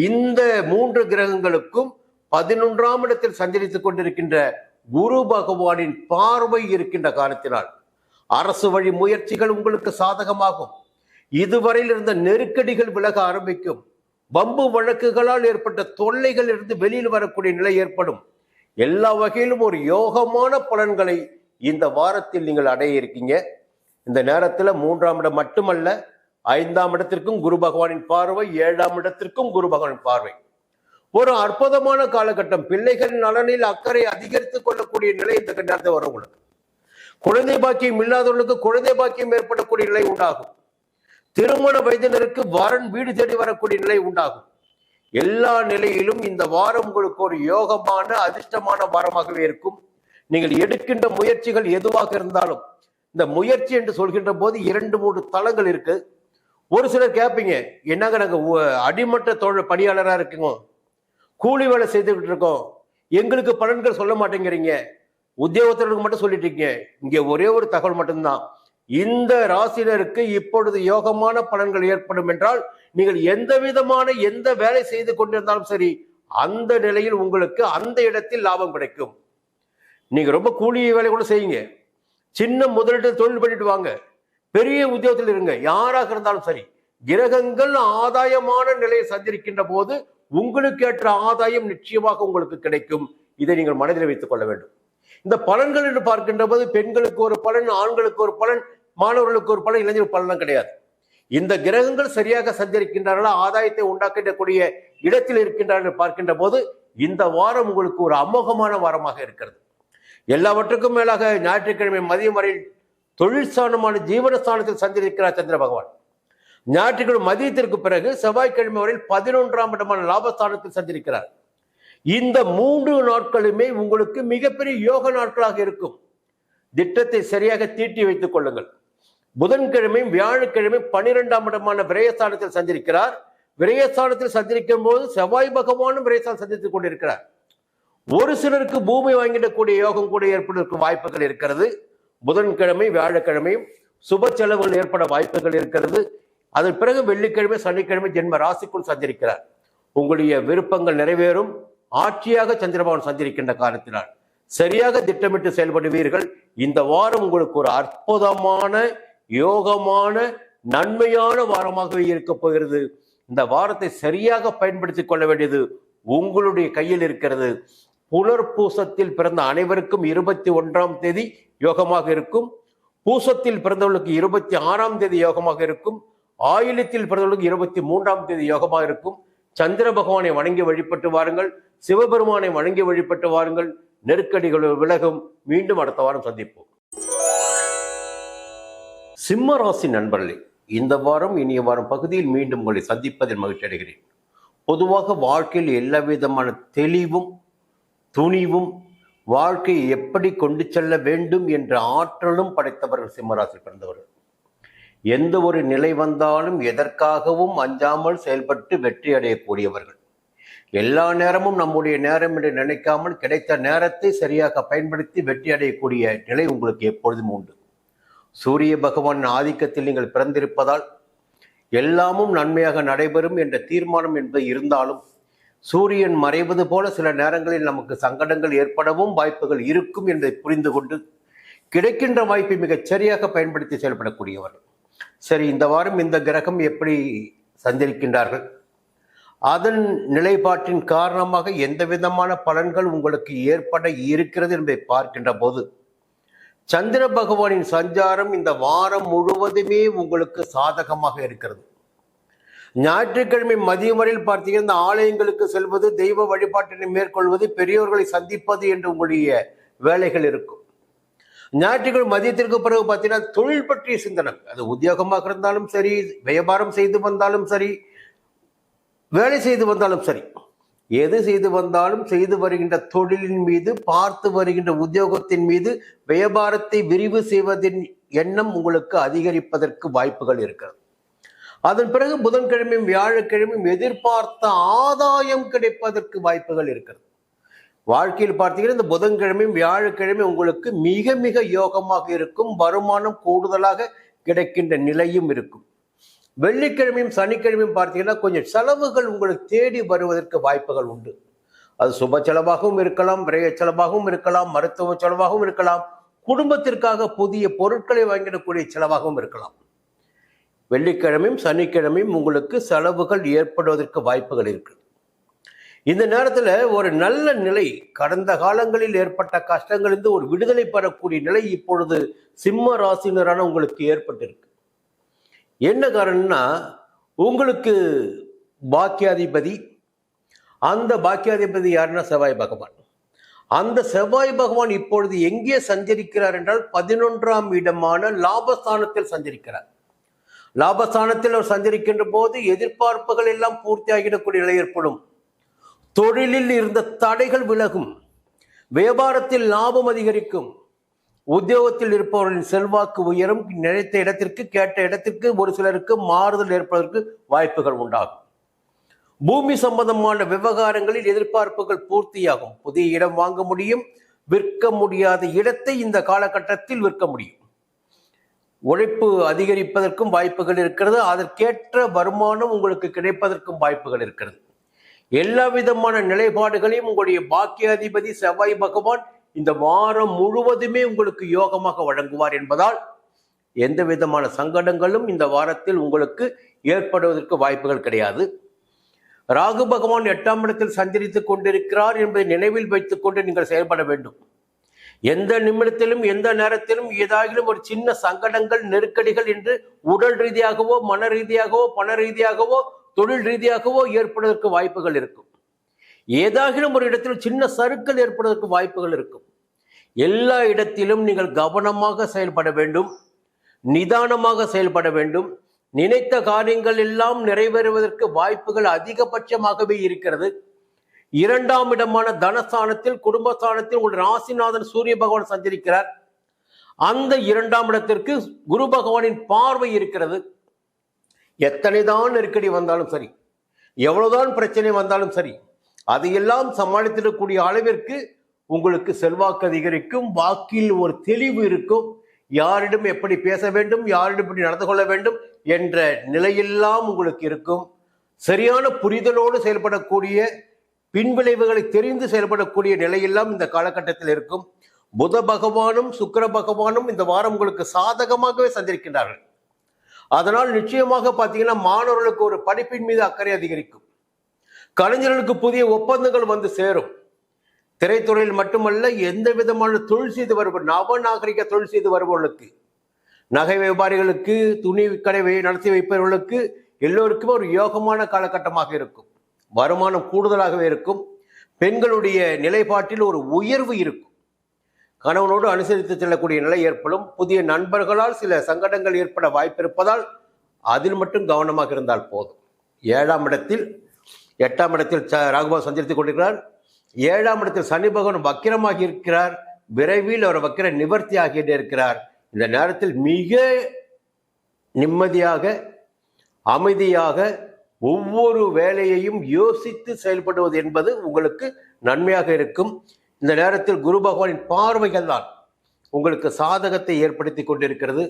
இந்த 3 கிரகங்களுக்கும் 11ஆம் இடத்தில் சஞ்சரித்துக் கொண்டிருக்கின்ற குரு பகவானின் பார்வை இருக்கின்ற காரணத்தினால் அரசு வழி முயற்சிகள் உங்களுக்கு சாதகமாகும். இதுவரையில் இருந்த நெருக்கடிகள் விலக ஆரம்பிக்கும். வம்பு வழக்குகளால் ஏற்பட்ட தொல்லைகள் இருந்து வெளியில் வரக்கூடிய நிலை ஏற்படும். எல்லா வகையிலும் ஒரு யோகமான பலன்களை இந்த வாரத்தில் நீங்கள் அடைய இருக்கீங்க. இந்த நேரத்தில் 3ஆம் இடம் மட்டுமல்ல, 5ஆம் இடத்திற்கும் குரு பகவானின் பார்வை, 7ஆம் இடத்திற்கும் குரு பகவானின் பார்வை. ஒரு அற்புதமான காலகட்டம். பிள்ளைகள் நலனில் அக்கறை அதிகரித்துக் கொள்ளக்கூடிய நிலை இந்த நேரத்தில் வரும். உங்களுக்கு குழந்தை பாக்கியம் இல்லாதவர்களுக்கு குழந்தை பாக்கியம் ஏற்படக்கூடிய நிலை உண்டாகும். திருமண வயதினருக்கு வரன் வீடு தேடி வரக்கூடிய நிலை உண்டாகும். எல்லா நிலையிலும் இந்த வாரம் உங்களுக்கு ஒரு யோகமான அதிர்ஷ்டமான வாரமாகவே இருக்கும். நீங்கள் எடுக்கின்ற முயற்சிகள் எதுவாக இருந்தாலும், இந்த முயற்சி என்று சொல்கின்ற போது 2-3 தளங்கள் இருக்கு. ஒரு சிலர் கேட்பீங்க, என்னங்க நாங்க அடிமட்ட தொழில் பணியாளராக இருக்குங்க, கூலி வேலை செய்துக்கிட்டு இருக்கோம், எங்களுக்கு பலன்கள் சொல்ல மாட்டேங்கிறீங்க, உத்தியோகத்தர்களுக்கு மட்டும் சொல்லிட்டு இருக்கீங்க. இங்கே ஒரே ஒரு தகவல் மட்டும்தான். இந்த ராசினருக்கு இப்பொழுது யோகமான பலன்கள் ஏற்படும் என்றால், நீங்கள் எந்த வேலை செய்து கொண்டிருந்தாலும் சரி, அந்த நிலையில் உங்களுக்கு அந்த இடத்தில் லாபம் கிடைக்கும். நீங்க ரொம்ப கூலி வேலை கூட செய்யுங்க, சின்ன முதலீட்டு தொழில் பண்ணிட்டு வாங்க, பெரிய உத்தியோகத்தில் இருங்க, யாராக இருந்தாலும் சரி, கிரகங்கள் ஆதாயமான நிலையை சந்திருக்கின்ற போது உங்களுக்கு ஏற்ற ஆதாயம் நிச்சயமாக உங்களுக்கு கிடைக்கும். இதை நீங்கள் மனதில் வைத்துக் கொள்ள வேண்டும். இந்த பலன்கள் என்று பார்க்கின்ற போது பெண்களுக்கு ஒரு பலன், ஆண்களுக்கு ஒரு பலன், மாணவர்களுக்கு ஒரு பலன், இளைஞர் பலன் கிடையாது. இந்த கிரகங்கள் சரியாக சஞ்சரிக்கின்றார்களா, ஆதாயத்தை உண்டாக்கக்கூடிய இடத்தில் இருக்கின்றார்கள் பார்க்கின்ற போது இந்த வாரம் உங்களுக்கு ஒரு அமோகமான வாரமாக இருக்கிறது. எல்லாவற்றுக்கும் மேலாக ஞாயிற்றுக்கிழமை மதியம் வரையில் தொழில் ஸ்தானமான ஜீவனஸ்தானத்தில் சஞ்சரிக்கிறார் சந்திர பகவான். ஞாயிற்றுக்கிழமை மதியத்திற்கு பிறகு செவ்வாய்க்கிழமை வரையில் 11ஆம் இடமான லாபஸ்தானத்தில் சஞ்சரிக்கிறார். இந்த 3 நாட்களுமே உங்களுக்கு மிகப்பெரிய யோக நாட்களாக இருக்கும். திட்டத்தை சரியாக தீட்டி வைத்துக் கொள்ளுங்கள். புதன்கிழமையும் வியாழக்கிழமை 12ஆம் இடமான விரயஸ்தானத்தில் சஞ்சரிக்கிறார். விரயஸ்தானத்தில் சஞ்சரிக்கும் போது செவ்வாய் பகவானும் விரயஸ்தானம் சந்தித்துக் கொண்டிருக்கிறார். ஒரு சிலருக்கு பூமி வாங்கிடக்கூடிய யோகம் கூட ஏற்படுவதற்கு வாய்ப்புகள் இருக்கிறது. புதன்கிழமை வியாழக்கிழமையும் சுப செலவுகள் ஏற்பட வாய்ப்புகள் இருக்கிறது. அதன் பிறகு வெள்ளிக்கிழமை சனிக்கிழமை ஜென்ம ராசிக்குள் சஞ்சரிக்கிறார். உங்களுடைய விருப்பங்கள் நிறைவேறும். ஆட்சியாக சந்திரபகவான் சஞ்சரிக்கின்ற காரணத்தினால் சரியாக திட்டமிட்டு செயல்படுவீர்கள். இந்த வாரம் உங்களுக்கு ஒரு அற்புதமான யோகமான நன்மையான வாரமாகவே இருக்க போகிறது. இந்த வாரத்தை சரியாக பயன்படுத்திக் கொள்ள வேண்டியது உங்களுடைய கையில் இருக்கிறது. புனர்பூசத்தில் பிறந்த அனைவருக்கும் 21ஆம் தேதி யோகமாக இருக்கும். பூசத்தில் பிறந்தவர்களுக்கு 26ஆம் தேதி யோகமாக இருக்கும். ஆயில்யத்தில் பிறந்தவர்களுக்கு 23ஆம் தேதி யோகமாக இருக்கும். சந்திர பகவானை வணங்கி வழிபட்டு வாருங்கள். சிவபெருமானை வணங்கி வழிபட்டு வாருங்கள். நெருக்கடிகள் விலகும். மீண்டும் அடுத்த வாரம் சந்திப்போம். சிம்ம ராசி நண்பர்களே, இந்த வாரம் இனிய வாரம் பகுதியில் மீண்டும் உங்களை சந்திப்பதில் மகிழ்ச்சி அடைகிறேன். பொதுவாக வாழ்க்கையில் எல்லா விதமான தெளிவும் துணிவும் வாழ்க்கையை எப்படி கொண்டு செல்ல வேண்டும் என்ற ஆற்றலும் படைத்தவர்கள் சிம்மராசி பிறந்தவர்கள். எந்த ஒரு நிலை வந்தாலும் எதற்காகவும் அஞ்சாமல் செயல்பட்டு வெற்றி அடையக்கூடியவர்கள். எல்லா நேரமும் நம்முடைய நேரம் என்று நினைக்காமல் கிடைத்த நேரத்தை சரியாக பயன்படுத்தி வெற்றி அடையக்கூடிய நிலை உங்களுக்கு எப்பொழுதும் உண்டு. சூரிய பகவான் ஆதிக்கத்தில் நீங்கள் பிறந்திருப்பதால் எல்லாமும் நன்மையாக நடைபெறும் என்ற தீர்மானம் என்பது இருந்தாலும் சூரியன் மறைவது போல சில நேரங்களில் நமக்கு சங்கடங்கள் ஏற்படவும் வாய்ப்புகள் இருக்கும் என்பதை புரிந்து கொண்டு கிடைக்கின்ற வாய்ப்பை மிகச் சரியாக பயன்படுத்தி செயல்படக்கூடியவர்கள். சரி, இந்த வாரம் இந்த கிரகம் எப்படி சஞ்சரிக்கின்றார்கள், அதன் நிலைப்பாட்டின் காரணமாக எந்த விதமான பலன்கள் உங்களுக்கு ஏற்பட இருக்கிறது என்பதை பார்க்கின்ற போது சந்திர பகவானின் சஞ்சாரம் இந்த வாரம் முழுவதுமே உங்களுக்கு சாதகமாக இருக்கிறது. ஞாயிற்றுக்கிழமை மதியம் வரையில் பார்த்தீங்கன்னா இந்த ஆலயங்களுக்கு செல்வது, தெய்வ வழிபாட்டினை மேற்கொள்வது, பெரியோர்களை சந்திப்பது என்று உங்களுடைய வேலைகள் இருக்கும். ஞாயிற்றுக்கிழமை மதியத்திற்கு பிறகு பார்த்தீங்கன்னா தொழில் பற்றிய சிந்தனை, அது உத்தியோகமாக இருந்தாலும் சரி, வியாபாரம் செய்து வந்தாலும் சரி, வேலை செய்து வந்தாலும் சரி, எது செய்து வந்தாலும் செய்து வருகின்ற தொழிலின் மீது, பார்த்து வருகின்ற உத்தியோகத்தின் மீது, வியாபாரத்தை விரிவு செய்வதின் எண்ணம் உங்களுக்கு அதிகரிப்பதற்கு வாய்ப்புகள் இருக்கிறது. அதன் பிறகு புதன்கிழமையும் வியாழக்கிழமையும் எதிர்பார்த்த ஆதாயம் கிடைப்பதற்கு வாய்ப்புகள் இருக்கிறது. வாழ்க்கையில் பார்த்தீங்கன்னா இந்த புதன்கிழமையும் வியாழக்கிழமையும் உங்களுக்கு மிக மிக யோகமாக இருக்கும். வருமானம் கூடுதலாக கிடைக்கின்ற நிலையும் இருக்கும். வெள்ளிக்கிழமையும் சனிக்கிழமையும் பார்த்தீங்கன்னா கொஞ்சம் செலவுகள் உங்களுக்கு தேடி வருவதற்கு வாய்ப்புகள் உண்டு. அது சுப செலவாகவும் இருக்கலாம், விரைய செலவாகவும் இருக்கலாம், மருத்துவ செலவாகவும் இருக்கலாம், குடும்பத்திற்காக புதிய பொருட்களை வாங்கிடக்கூடிய செலவாகவும் இருக்கலாம். வெள்ளிக்கிழமையும் சனிக்கிழமையும் உங்களுக்கு செலவுகள் ஏற்படுவதற்கு வாய்ப்புகள் இருக்கு. இந்த நேரத்தில் ஒரு நல்ல நிலை, கடந்த காலங்களில் ஏற்பட்ட கஷ்டங்களிலிருந்து ஒரு விடுதலை பெறக்கூடிய நிலை இப்பொழுது சிம்ம ராசினரான உங்களுக்கு ஏற்பட்டிருக்கு. என்ன காரணம்னா, உங்களுக்கு பாக்கியாதிபதி, அந்த பாக்கியாதிபதி யாருன்னா செவ்வாய் பகவான். அந்த செவ்வாய் பகவான் இப்பொழுது எங்கே சஞ்சரிக்கிறார் என்றால் 11ஆம் இடமான லாபஸ்தானத்தில் சஞ்சரிக்கிறார். லாபஸ்தானத்தில் அவர் சஞ்சரிக்கின்ற போது எதிர்பார்ப்புகள் எல்லாம் பூர்த்தியாகிடக்கூடிய நிலை ஏற்படும். தொழிலில் இருந்த தடைகள் விலகும், வியாபாரத்தில் லாபம் அதிகரிக்கும், உத்தியோகத்தில் இருப்பவர்களின் செல்வாக்கு உயரும், நினைத்த இடத்திற்கு கேட்ட இடத்திற்கு ஒரு சிலருக்கு மாறுதல் ஏற்பதற்கு வாய்ப்புகள் உண்டாகும். பூமி சம்பந்தமான விவகாரங்களில் எதிர்பார்ப்புகள் பூர்த்தியாகும். புதிய இடம் வாங்க முடியும், விற்க முடியாத இடத்தை இந்த காலகட்டத்தில் விற்க முடியும். உழைப்பு அதிகரிப்பதற்கும் வாய்ப்புகள் இருக்கிறது. அதற்கேற்ற வருமானம் உங்களுக்கு கிடைப்பதற்கும் வாய்ப்புகள் இருக்கிறது. எல்லா விதமான நிலைப்பாடுகளையும் உங்களுடைய பாக்கியாதிபதி செவ்வாய் பகவான் இந்த வாரம் முழுவதுமே உங்களுக்கு யோகமாக வழங்குவார் என்பதால் எந்த விதமான சங்கடங்களும் இந்த வாரத்தில் உங்களுக்கு ஏற்படுவதற்கு வாய்ப்புகள் கிடையாது. ராகு பகவான் 8ஆம் இடத்தில் சஞ்சரித்துக் கொண்டிருக்கிறார் என்பதை நினைவில் வைத்துக் கொண்டு நீங்கள் செயல்பட வேண்டும். எந்த நிமிடத்திலும் எந்த நேரத்திலும் ஏதாகிலும் ஒரு சின்ன சங்கடங்கள், நெருக்கடிகள் என்று உடல் ரீதியாகவோ, மன ரீதியாகவோ, பண ரீதியாகவோ, தொழில் ரீதியாகவோ ஏற்படுவதற்கு வாய்ப்புகள் இருக்கும். ஏதாகிலும் ஒரு இடத்தில் சின்ன சறுக்கல் ஏற்படுவதற்கு வாய்ப்புகள் இருக்கும். எல்லா இடத்திலும் நீங்கள் கவனமாக செயல்பட வேண்டும், நிதானமாக செயல்பட வேண்டும். நினைத்த காரியங்கள் எல்லாம் நிறைவேறுவதற்கு வாய்ப்புகள் அதிகபட்சமாகவே இருக்கிறது. 2ஆம் இடமான தனஸ்தானத்தில், குடும்பஸ்தானத்தில் உங்கள் ராசிநாதன் சூரிய பகவான் சஞ்சரிக்கிறார். அந்த 2ஆம் இடத்திற்கு குரு பகவானின் பார்வை இருக்கிறது. எத்தனைதான் நெருக்கடி வந்தாலும் சரி, எவ்வளவுதான் பிரச்சனை வந்தாலும் சரி, அதையெல்லாம் சமாளித்திடக்கூடிய அளவிற்கு உங்களுக்கு செல்வாக்கு அதிகரிக்கும். வாக்கில் ஒரு தெளிவு இருக்கும். யாரிடம் எப்படி பேச வேண்டும், யாரிடம் எப்படி நடந்து கொள்ள வேண்டும் என்ற நிலையெல்லாம் உங்களுக்கு இருக்கும். சரியான புரிதலோடு செயல்படக்கூடிய, பின்விளைவுகளை தெரிந்து செயல்படக்கூடிய நிலையெல்லாம் இந்த காலகட்டத்தில் இருக்கும். புத பகவானும் சுக்கிர பகவானும் இந்த வாரம் உங்களுக்கு சாதகமாகவே சஞ்சரிக்கின்றார்கள். அதனால் நிச்சயமாக பார்த்தீங்கன்னா மாணவர்களுக்கு ஒரு படிப்பின் மீது அக்கறை அதிகரிக்கும். கலைஞர்களுக்கு புதிய ஒப்பந்தங்கள் வந்து சேரும். திரைத்துறையில் மட்டுமல்ல, எந்த விதமான தொழில் செய்து வருபவர், நவநாகரிக தொழில் செய்து வருபவர்களுக்கு, நகை வியாபாரிகளுக்கு, துணி கடை நடத்தி வைப்பவர்களுக்கு எல்லோருக்கும் ஒரு யோகமான காலகட்டமாக இருக்கும். வருமானம் கூடுதலாகவே இருக்கும். பெண்களுடைய நிலைப்பாட்டில் ஒரு உயர்வு இருக்கும். கணவனோடு அனுசரித்து செல்லக்கூடிய நிலை ஏற்படும். புதிய நண்பர்களால் சில சங்கடங்கள் ஏற்பட வாய்ப்பு இருப்பதால் அதில் மட்டும் கவனமாக இருந்தால் போதும். 8ஆம் இடத்தில் ராகுபவன் சஞ்சரித்துக் கொண்டிருக்கிறார். 7ஆம் இடத்தில் சனி பகவான் வக்கிரமாகி இருக்கிறார். விரைவில் அவர் வக்கிர நிவர்த்தி ஆகிட்டே இருக்கிறார். இந்த நேரத்தில் மிக நிம்மதியாக, அமைதியாக, ஒவ்வொரு வேலையையும் யோசித்து செயல்படுவது என்பது உங்களுக்கு நன்மையாக இருக்கும். இந்த நேரத்தில் குரு பகவானின் பார்வைகள் தான் உங்களுக்கு சாதகத்தை ஏற்படுத்தி கொண்டிருக்கிறது.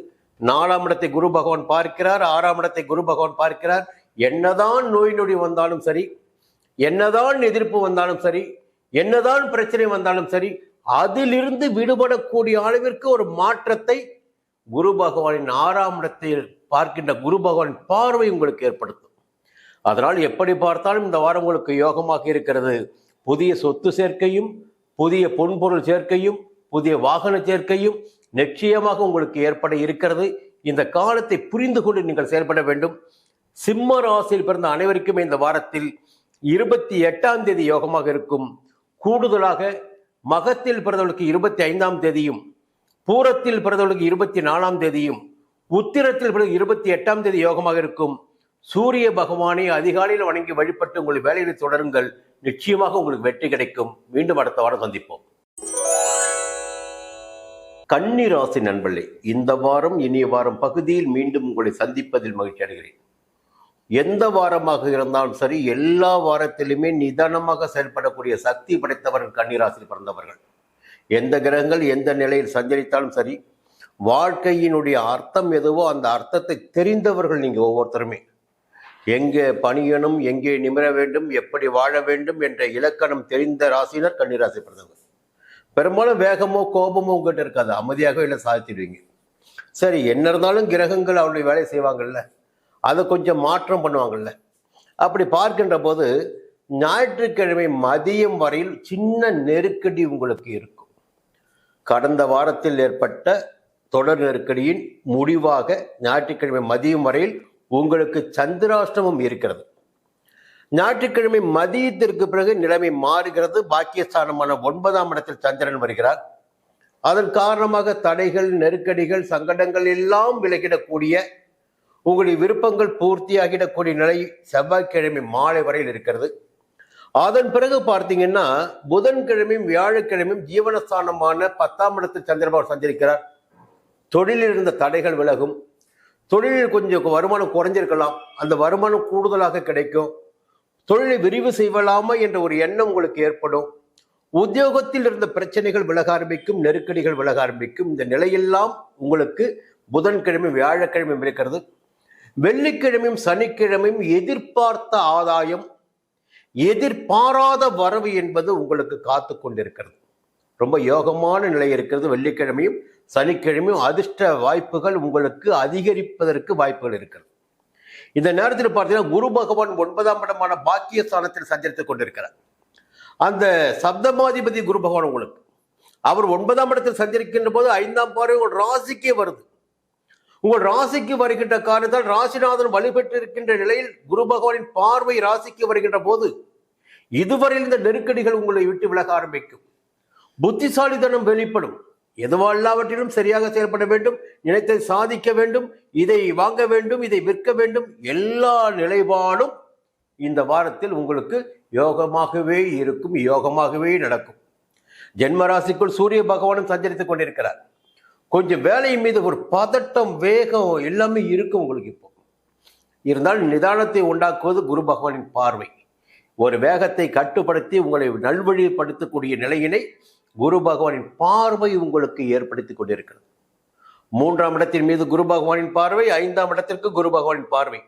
4ஆம் இடத்தை குரு பகவான் பார்க்கிறார், 6ஆம் இடத்தை குரு பகவான் பார்க்கிறார். என்னதான் நோய் நொடி வந்தாலும் சரி, என்னதான் எதிர்ப்பு வந்தாலும் சரி, என்னதான் பிரச்சனை வந்தாலும் சரி, அதிலிருந்து விடுபடக்கூடிய அளவிற்கு ஒரு மாற்றத்தை குரு பகவானின் 6ஆம் இடத்தில் பார்க்கின்ற குரு பகவானின் பார்வை உங்களுக்கு ஏற்படுத்தும். அதனால் எப்படி பார்த்தாலும் இந்த வாரம் உங்களுக்கு யோகமாக இருக்கிறது. புதிய சொத்து சேர்க்கையும், புதிய பொன்பொருள் சேர்க்கையும், புதிய வாகன சேர்க்கையும் நிச்சயமாக உங்களுக்கு ஏற்பட இருக்கிறது. இந்த காலத்தை புரிந்து கொண்டு நீங்கள் செயல்பட வேண்டும். சிம்ம ராசியில் பிறந்த அனைவருக்குமே இந்த வாரத்தில் 28ஆம் தேதி யோகமாக இருக்கும். கூடுதலாக மகத்தில் பிறந்தவர்களுக்கு 25ஆம் தேதியும், பூரத்தில் பிறந்தவர்களுக்கு 24ஆம் தேதியும், உத்திரத்தில் பிறகு 28ஆம் தேதி யோகமாக இருக்கும். சூரிய பகவானை அதிகாலையில் வணங்கி வழிபட்டு உங்கள் வேலையை தொடருங்கள். நிச்சயமாக உங்களுக்கு வெற்றி கிடைக்கும். மீண்டும் அடுத்த வாரம் சந்திப்போம். கன்னி ராசி நண்பர்களே, இந்த வாரம் இனிய வாரம் பகுதியில் மீண்டும் உங்களை சந்திப்பதில் மகிழ்ச்சி அடைகிறேன். எந்த வாரமாக இருந்தாலும் சரி, எல்லா வாரத்திலுமே நிதானமாக செயல்படக்கூடிய சக்தி படைத்தவர்கள் கன்னிராசியில் பிறந்தவர்கள். எந்த கிரகங்கள் எந்த நிலையில் சஞ்சரித்தாலும் சரி, வாழ்க்கையினுடைய அர்த்தம் எதுவோ அந்த அர்த்தத்தை தெரிந்தவர்கள் நீங்கள் ஒவ்வொருத்தருமே. எங்கே பணியணும், எங்கே நிமிர வேண்டும், எப்படி வாழ வேண்டும் என்ற இலக்கணம் தெரிந்த ராசினர் கன்னிராசி பிறந்தவர்கள். பெரும்பாலும் வேகமோ கோபமோ உங்ககிட்ட இருக்காது, அமைதியாக இல்லை சாதிச்சிடுவீங்க. சரி, என்ன இருந்தாலும் கிரகங்கள் அவருடைய வேலையை செய்வாங்கல்ல, அதை கொஞ்சம் மாற்றம் பண்ணுவாங்கல்ல. அப்படி பார்க்கின்ற போது ஞாயிற்றுக்கிழமை மதியம் வரையில் சின்ன நெருக்கடி உங்களுக்கு இருக்கும். கடந்த வாரத்தில் ஏற்பட்ட தொடர் நெருக்கடியின் முடிவாக ஞாயிற்றுக்கிழமை மதியம் வரையில் உங்களுக்கு சந்திராஷ்டமம் இருக்கிறது. ஞாயிற்றுக்கிழமை மதியத்திற்கு பிறகு நிலைமை மாறுகிறது. பாக்கியஸ்தானமான 9ஆம் இடத்தில் சந்திரன் வருகிறார். அதன் காரணமாக தடைகள், நெருக்கடிகள், சங்கடங்கள் எல்லாம் விலகிடக்கூடிய, உங்களுடைய விருப்பங்கள் பூர்த்தியாகிடக்கூடிய நிலை செவ்வாய்க்கிழமை மாலை வரையில் இருக்கிறது. அதன் பிறகு பார்த்தீங்கன்னா புதன்கிழமையும் வியாழக்கிழமையும் ஜீவனஸ்தானமான 10ஆம் இடத்தில் சந்திரபாபு சஞ்சரிக்கிறார். தொழிலில் இருந்த தடைகள் விலகும். தொழிலில் கொஞ்சம் வருமானம் குறைஞ்சிருக்கலாம், அந்த வருமானம் கூடுதலாக கிடைக்கும். தொழிலை விரிவு செய்யலாமா என்ற ஒரு எண்ணம் உங்களுக்கு ஏற்படும். உத்தியோகத்தில் இருந்த பிரச்சனைகள் விலக ஆரம்பிக்கும், நெருக்கடிகள் விலக ஆரம்பிக்கும். இந்த நிலையெல்லாம் உங்களுக்கு புதன்கிழமை வியாழக்கிழமை இருக்கிறது. வெள்ளிக்கிழமையும் சனிக்கிழமையும் எதிர்பார்த்த ஆதாயம், எதிர்பாராத வரவு என்பது உங்களுக்கு காத்து கொண்டிருக்கிறது. ரொம்ப யோகமான நிலை இருக்கிறது. வெள்ளிக்கிழமையும் சனிக்கிழமையும் அதிர்ஷ்ட வாய்ப்புகள் உங்களுக்கு அதிகரிப்பதற்கு வாய்ப்புகள் இருக்கிறது. இந்த நேரத்தில் பார்த்தீங்கன்னா குரு பகவான் 9ஆம் இடமான பாக்கியஸ்தானத்தில் சஞ்சரித்துக் கொண்டிருக்கிறார். அந்த சப்தமாதிபதி குரு பகவான் உங்களுக்கு, அவர் 9ஆம் இடத்தில் சஞ்சரிக்கின்ற போது 5ஆம் பார்வை உங்கள் ராசிக்கே வருது. உங்கள் ராசிக்கு வருகின்ற காரணத்தால் ராசிநாதன் வழிபெற்று இருக்கின்ற நிலையில் குரு பகவானின் பார்வை ராசிக்கு வருகின்ற போது இதுவரையில் இந்த நெருக்கடிகள் உங்களை விட்டு விலக ஆரம்பிக்கும். புத்திசாலித்தனம் வெளிப்படும். எதுவெல்லாவற்றிலும் சரியாக செயல்பட வேண்டும், நினைத்தை சாதிக்க வேண்டும், இதை வாங்க வேண்டும், இதை விற்க வேண்டும், எல்லா நிலைப்பாடும் இந்த வாரத்தில் உங்களுக்கு யோகமாகவே இருக்கும், யோகமாகவே நடக்கும். ஜென்மராசிக்குள் சூரிய பகவானும் சஞ்சரித்துக் கொண்டிருக்கிறார். கொஞ்சம் வேலையின் மீது ஒரு பதட்டம், வேகம் எல்லாமே இருக்கும் உங்களுக்கு. இப்போ இருந்தாலும் நிதானத்தை உண்டாக்குவது குரு பகவானின் பார்வை. ஒரு வேகத்தை கட்டுப்படுத்தி உங்களை நல்வழிப்படுத்தக்கூடிய நிலையினை குரு பகவானின் பார்வை உங்களுக்கு ஏற்படுத்தி கொண்டிருக்கிறது. 3ஆம் இடத்தின் மீது குரு பகவானின் பார்வை, 5ஆம் இடத்திற்கு குரு பகவானின் பார்வை.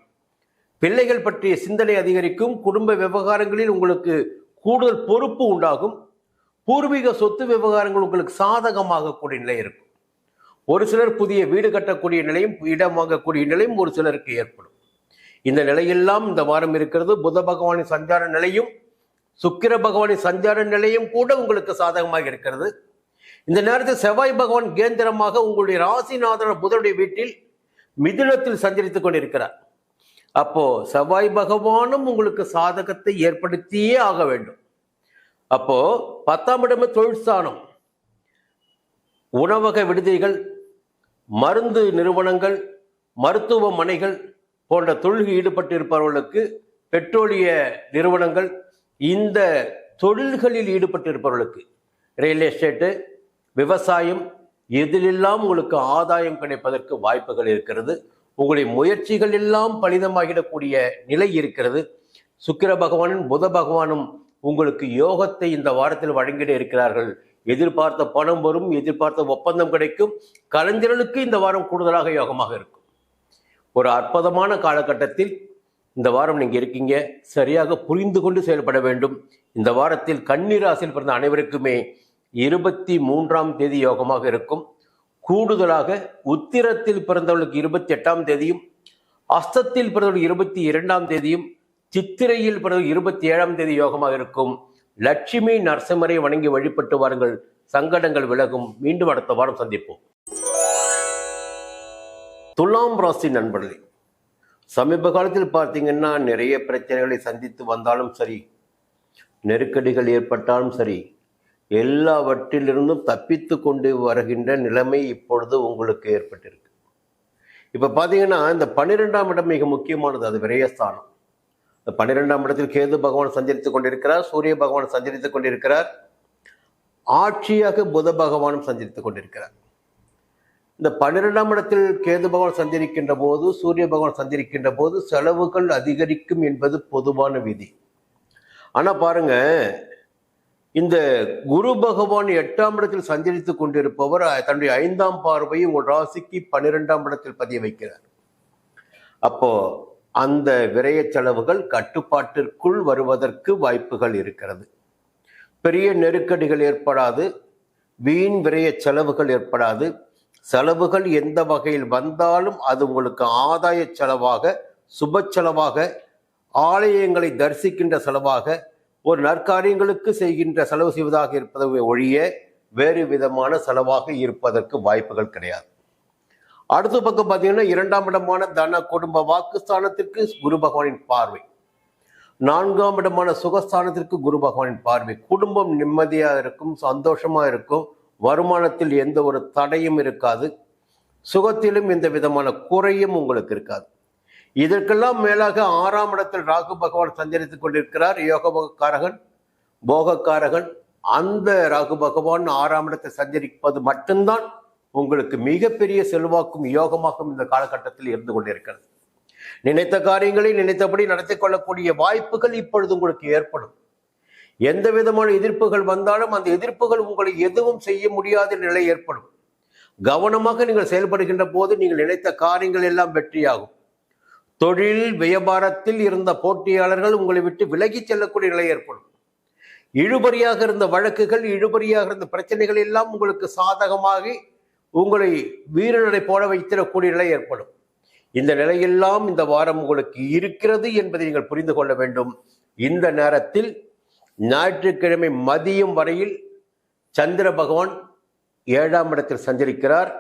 பிள்ளைகள் பற்றிய சிந்தனை அதிகரிக்கும். குடும்ப விவகாரங்களில் உங்களுக்கு கூடுதல் பொறுப்பு உண்டாகும். பூர்வீக சொத்து விவகாரங்கள் உங்களுக்கு சாதகமாகக்கூடிய நிலை இருக்கும். ஒரு சிலர் புதிய வீடு கட்டக்கூடிய நிலையும், இடம் வாங்கக்கூடிய நிலையும் ஒரு சிலருக்கு ஏற்படும். இந்த நிலையெல்லாம் இந்த வாரம் இருக்கிறது. புத பகவானின் சஞ்சார நிலையும் சுக்கிர பகவானின் சஞ்சார நிலையும் கூட உங்களுக்கு சாதகமாக இருக்கிறது. இந்த நேரத்தில் செவ்வாய் பகவான் கேந்திரமாக உங்களுடைய ராசிநாதன புதனுடைய வீட்டில் மிதுனத்தில் சஞ்சரித்துக் கொண்டிருக்கிறார். அப்போ செவ்வாய் பகவானும் உங்களுக்கு சாதகத்தை ஏற்படுத்தியே ஆக வேண்டும். அப்போ 10ஆம் இடமே தொழிற்சானம், உணவக விடுதிகள், மருந்து நிறுவனங்கள், மருத்துவமனைகள் போன்ற தொழிலில் ஈடுபட்டு இருப்பவர்களுக்கு, பெட்ரோலிய நிறுவனங்கள், இந்த தொழில்களில் ஈடுபட்டு இருப்பவர்களுக்கு, ரியல் எஸ்டேட்டு, விவசாயம், இதிலெல்லாம் உங்களுக்கு ஆதாயம் கிடைப்பதற்கு வாய்ப்புகள் இருக்கிறது. உங்களுடைய முயற்சிகள் எல்லாம் பலிதமாகிடக்கூடிய நிலை இருக்கிறது. சுக்கிர பகவானும் புத பகவானும் உங்களுக்கு யோகத்தை இந்த வாரத்தில் வழங்கிட இருக்கிறார்கள். எதிர்பார்த்த பணம் வரும், எதிர்பார்த்த ஒப்பந்தம் கிடைக்கும். கலைஞர்களுக்கு இந்த வாரம் கூடுதலாக யோகமாக இருக்கும். ஒரு அற்புதமான காலகட்டத்தில் இந்த வாரம் நீங்க இருக்கீங்க. சரியாக புரிந்து கொண்டு செயல்பட வேண்டும். இந்த வாரத்தில் கன்னி ராசியில் பிறந்த அனைவருக்குமே 23ஆம் தேதி யோகமாக இருக்கும். கூடுதலாக உத்திரத்தில் பிறந்தவர்களுக்கு 28ஆம் தேதியும், அஸ்தத்தில் பிறந்தவர்களுக்கு 22ஆம் தேதியும், சித்திரையில் பிறகு 27ஆம் தேதி யோகமாக இருக்கும். லட்சுமி நரசிம்மரை வணங்கி வழிபட்டு வாருங்கள். சங்கடங்கள் விலகும். மீண்டும் அடுத்த வாரம் சந்திப்போம். துலாம் ராசி நண்பர்களே, சமீப காலத்தில் பார்த்தீங்கன்னா நிறைய பிரச்சனைகளை சந்தித்து வந்தாலும் சரி, நெருக்கடிகள் ஏற்பட்டாலும் சரி, எல்லாவற்றிலிருந்தும் தப்பித்து கொண்டு வருகின்ற நிலைமை இப்பொழுது உங்களுக்கு ஏற்பட்டிருக்கு. இப்போ பார்த்தீங்கன்னா இந்த 12ஆம் இடம் மிக முக்கியமானது. அது விரயஸ்தானம். இந்த 12ஆம் இடத்தில் கேது பகவான் சஞ்சரித்துக் கொண்டிருக்கிறார், சூரிய பகவான் சஞ்சரித்துக் கொண்டிருக்கிறார், ஆட்சியாக புத பகவானும் சஞ்சரித்துக் கொண்டிருக்கிறார். இந்த 12ஆம் இடத்தில் கேது பகவான் சஞ்சரிக்கின்ற போது, சூரிய பகவான் சஞ்சரிக்கின்ற போது செலவுகள் அதிகரிக்கும் என்பது பொதுவான விதி. ஆனா பாருங்க, இந்த குரு பகவான் 8ஆம் இடத்தில் சஞ்சரித்துக் கொண்டிருப்பவர் தன்னுடைய 5ஆம் பார்வையை உங்கள் ராசிக்கு 12ஆம் இடத்தில் பதிய வைக்கிறார். அப்போ அந்த விரய செலவுகள் கட்டுப்பாட்டிற்குள் வருவதற்கு வாய்ப்புகள் இருக்கிறது. பெரிய நெருக்கடிகள் ஏற்படாது, வீண் விரய செலவுகள் ஏற்படாது. செலவுகள் எந்த வகையில் வந்தாலும் அது உங்களுக்கு ஆதாய செலவாக, சுப செலவாக, ஆலயங்களை தரிசிக்கின்ற செலவாக, ஒரு நற்காரியங்களுக்கு செய்கின்ற செலவு செய்வதாக இருப்பதை ஒழிய வேறு விதமான செலவாக இருப்பதற்கு வாய்ப்புகள் கிடையாது. அடுத்த பக்கம் பார்த்தீங்கன்னா 2ஆம் இடமான தன குடும்ப வாக்குஸ்தானத்திற்கு குரு பகவானின் பார்வை, 4ஆம் இடமான சுகஸ்தானத்திற்கு குரு பகவானின் பார்வை. குடும்பம் நிம்மதியாக இருக்கும், சந்தோஷமா இருக்கும், வருமானத்தில் எந்த ஒரு தடையும் இருக்காது, சுகத்திலும் எந்த விதமான குறையும் உங்களுக்கு இருக்காது. இதற்கெல்லாம் மேலாக 6ஆம் இடத்தில் ராகு பகவான் சஞ்சரித்துக் கொண்டிருக்கிறார். யோககாரகன், போகக்காரகன். அந்த ராகு பகவான் 6ஆம் இடத்தை சஞ்சரிப்பது மட்டும்தான் உங்களுக்கு மிகப்பெரிய செல்வாக்கும் யோகமாகவும் இந்த காலகட்டத்தில் இருந்து கொண்டிருக்கிறது. நினைத்த காரியங்களை நினைத்தபடி நடத்தி கொள்ளக்கூடிய வாய்ப்புகள் இப்பொழுது உங்களுக்கு ஏற்படும். எந்த விதமான எதிர்ப்புகள் வந்தாலும் அந்த எதிர்ப்புகள் உங்களை எதுவும் செய்ய முடியாத நிலை ஏற்படும். கவனமாக நீங்கள் செயல்படுகின்ற போது நீங்கள் நினைத்த காரியங்கள் எல்லாம் வெற்றியாகும். தொழில் வியாபாரத்தில் இருந்த போட்டியாளர்கள் உங்களை விட்டு விலகி செல்லக்கூடிய நிலை ஏற்படும். இழுபறியாக இருந்த வழக்குகள், இழுபறியாக இருந்த பிரச்சனைகள் எல்லாம் உங்களுக்கு சாதகமாகி உங்களை வீரநடை போட வைத்திடக்கூடிய நிலை ஏற்படும். இந்த நிலையெல்லாம் இந்த வாரம் உங்களுக்கு இருக்கிறது என்பதை நீங்கள் புரிந்து கொள்ள வேண்டும். இந்த நேரத்தில் ஞாயிற்றுக்கிழமை மதியம் வரையில் சந்திர பகவான் 7ஆம் இடத்தில் சஞ்சரிக்கிறார்.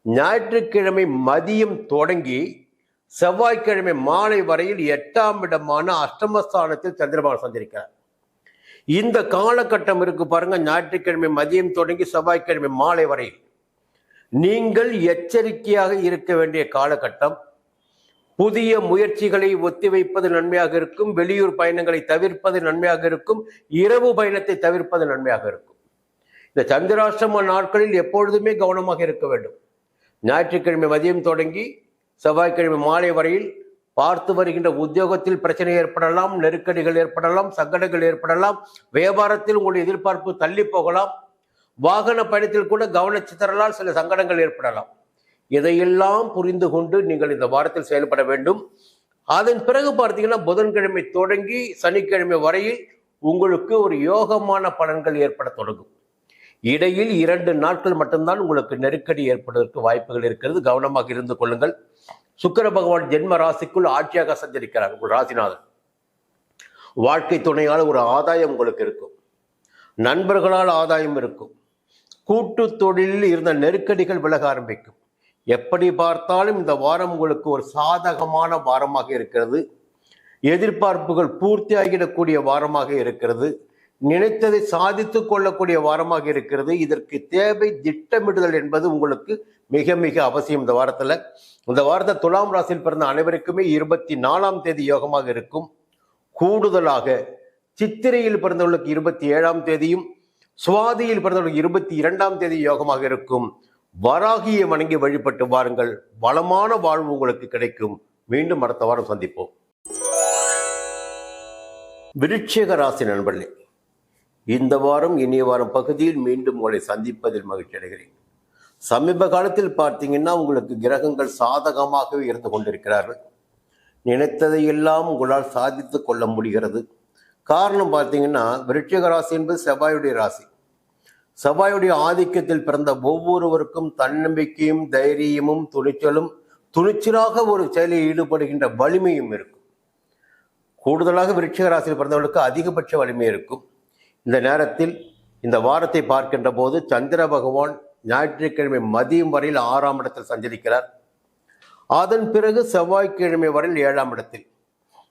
ஞாயிற்றுக்கிழமை மதியம் தொடங்கி செவ்வாய்க்கிழமை மாலை வரையில் 8ஆம் இடமான அஷ்டமஸ்தானத்தில் சந்திர பகவான் சஞ்சரிக்கிறார். இந்த காலகட்டம் இருக்கு பாருங்க, ஞாயிற்றுக்கிழமை மதியம் தொடங்கி செவ்வாய்க்கிழமை மாலை வரையில் நீங்கள் எச்சரிக்கையாக இருக்க வேண்டிய காலகட்டம். புதிய முயற்சிகளை ஒத்திவைப்பது நன்மையாக இருக்கும். வெளியூர் பயணங்களை தவிர்ப்பது நன்மையாக இருக்கும். இரவு பயணத்தை தவிர்ப்பது நன்மையாக இருக்கும். இந்த சந்திராஷ்டம நாட்களில் எப்பொழுதுமே கவனமாக இருக்க வேண்டும். ஞாயிற்றுக்கிழமை மதியம் தொடங்கி செவ்வாய்க்கிழமை மாலை வரையில் பார்த்து வருகின்ற உத்தியோகத்தில் பிரச்சனை ஏற்படலாம், நெருக்கடிகள் ஏற்படலாம், சங்கடங்கள் ஏற்படலாம், வியாபாரத்தில் உங்களுடைய எதிர்பார்ப்பு தள்ளி போகலாம், வாகன பயணத்தில் கூட கவனச்சிதறலால் சில சங்கடங்கள் ஏற்படலாம். இதையெல்லாம் புரிந்து கொண்டு நீங்கள் இந்த வாரத்தில் செயல்பட வேண்டும். அதன் பிறகு பார்த்தீங்கன்னா புதன்கிழமை தொடங்கி சனிக்கிழமை வரையில் உங்களுக்கு ஒரு யோகமான பலன்கள் ஏற்பட தொடங்கும். இடையில் 2 நாட்கள் மட்டும்தான் உங்களுக்கு நெருக்கடி ஏற்படுவதற்கு வாய்ப்புகள் இருக்கிறது. கவனமாக இருந்து கொள்ளுங்கள். சுக்கிர பகவான் ஜென்ம ராசிக்குள் ஆட்சியாக சஞ்சரிக்கிறார். உங்கள் ராசிநாதன். வாழ்க்கை துணையால் ஒரு ஆதாயம் உங்களுக்கு இருக்கும். நண்பர்களால் ஆதாயம் இருக்கும். கூட்டு தொழிலில் இருந்த நெருக்கடிகள் விலக ஆரம்பிக்கும். எப்படி பார்த்தாலும் இந்த வாரம் உங்களுக்கு ஒரு சாதகமான வாரமாக இருக்கிறது. எதிர்பார்ப்புகள் பூர்த்தியாகிடக்கூடிய வாரமாக இருக்கிறது. நினைத்ததை சாதித்துக் கொள்ளக்கூடிய வாரமாக இருக்கிறது. இதற்கு தேவை திட்டமிடுதல் என்பது உங்களுக்கு மிக மிக அவசியம். இந்த வாரத்தை துலாம் ராசியில் பிறந்த அனைவருக்குமே 24ஆம் தேதி யோகமாக இருக்கும். கூடுதலாக சித்திரையில் பிறந்தவர்களுக்கு 27ஆம் தேதியும், சுவாதியில் பிறந்தவர்களுக்கு 22ஆம் தேதி யோகமாக இருக்கும். வராகியை வணங்கி வழிபட்டு வாருங்கள். வளமான வாழ்வு உங்களுக்கு கிடைக்கும். மீண்டும் அடுத்த வாரம் சந்திப்போம். விருச்சிக ராசி நண்பர்களே, இந்த வாரம் இனிய வாரம் பகுதியில் மீண்டும் உங்களை சந்திப்பதில் மகிழ்ச்சி அடைகிறேன். சமீப காலத்தில் பார்த்தீங்கன்னா உங்களுக்கு கிரகங்கள் சாதகமாகவே இருந்து கொண்டிருக்கிறார்கள். நினைத்ததை எல்லாம் உங்களால் சாதித்து கொள்ள முடிகிறது. காரணம் பார்த்தீங்கன்னா விருச்சிக ராசி என்பது செவ்வாயுடைய ராசி. செவ்வாயுடைய ஆதிக்கத்தில் பிறந்த ஒவ்வொருவருக்கும் தன்னம்பிக்கையும் தைரியமும் துணிச்சலாக ஒரு செயலில் ஈடுபடுகின்ற வலிமையும் இருக்கும். கூடுதலாக விருச்சிக ராசியில் பிறந்தவர்களுக்கு அதிகபட்ச வலிமை இருக்கும். இந்த நேரத்தில் இந்த வாரத்தை பார்க்கின்ற போது சந்திர பகவான் ஞாயிற்றுக்கிழமை மதியம் வரையில் 6ஆம் இடத்தில் சஞ்சரிக்கிறார். அதன் பிறகு செவ்வாய்க்கிழமை வரையில் 7ஆம் இடத்தில்.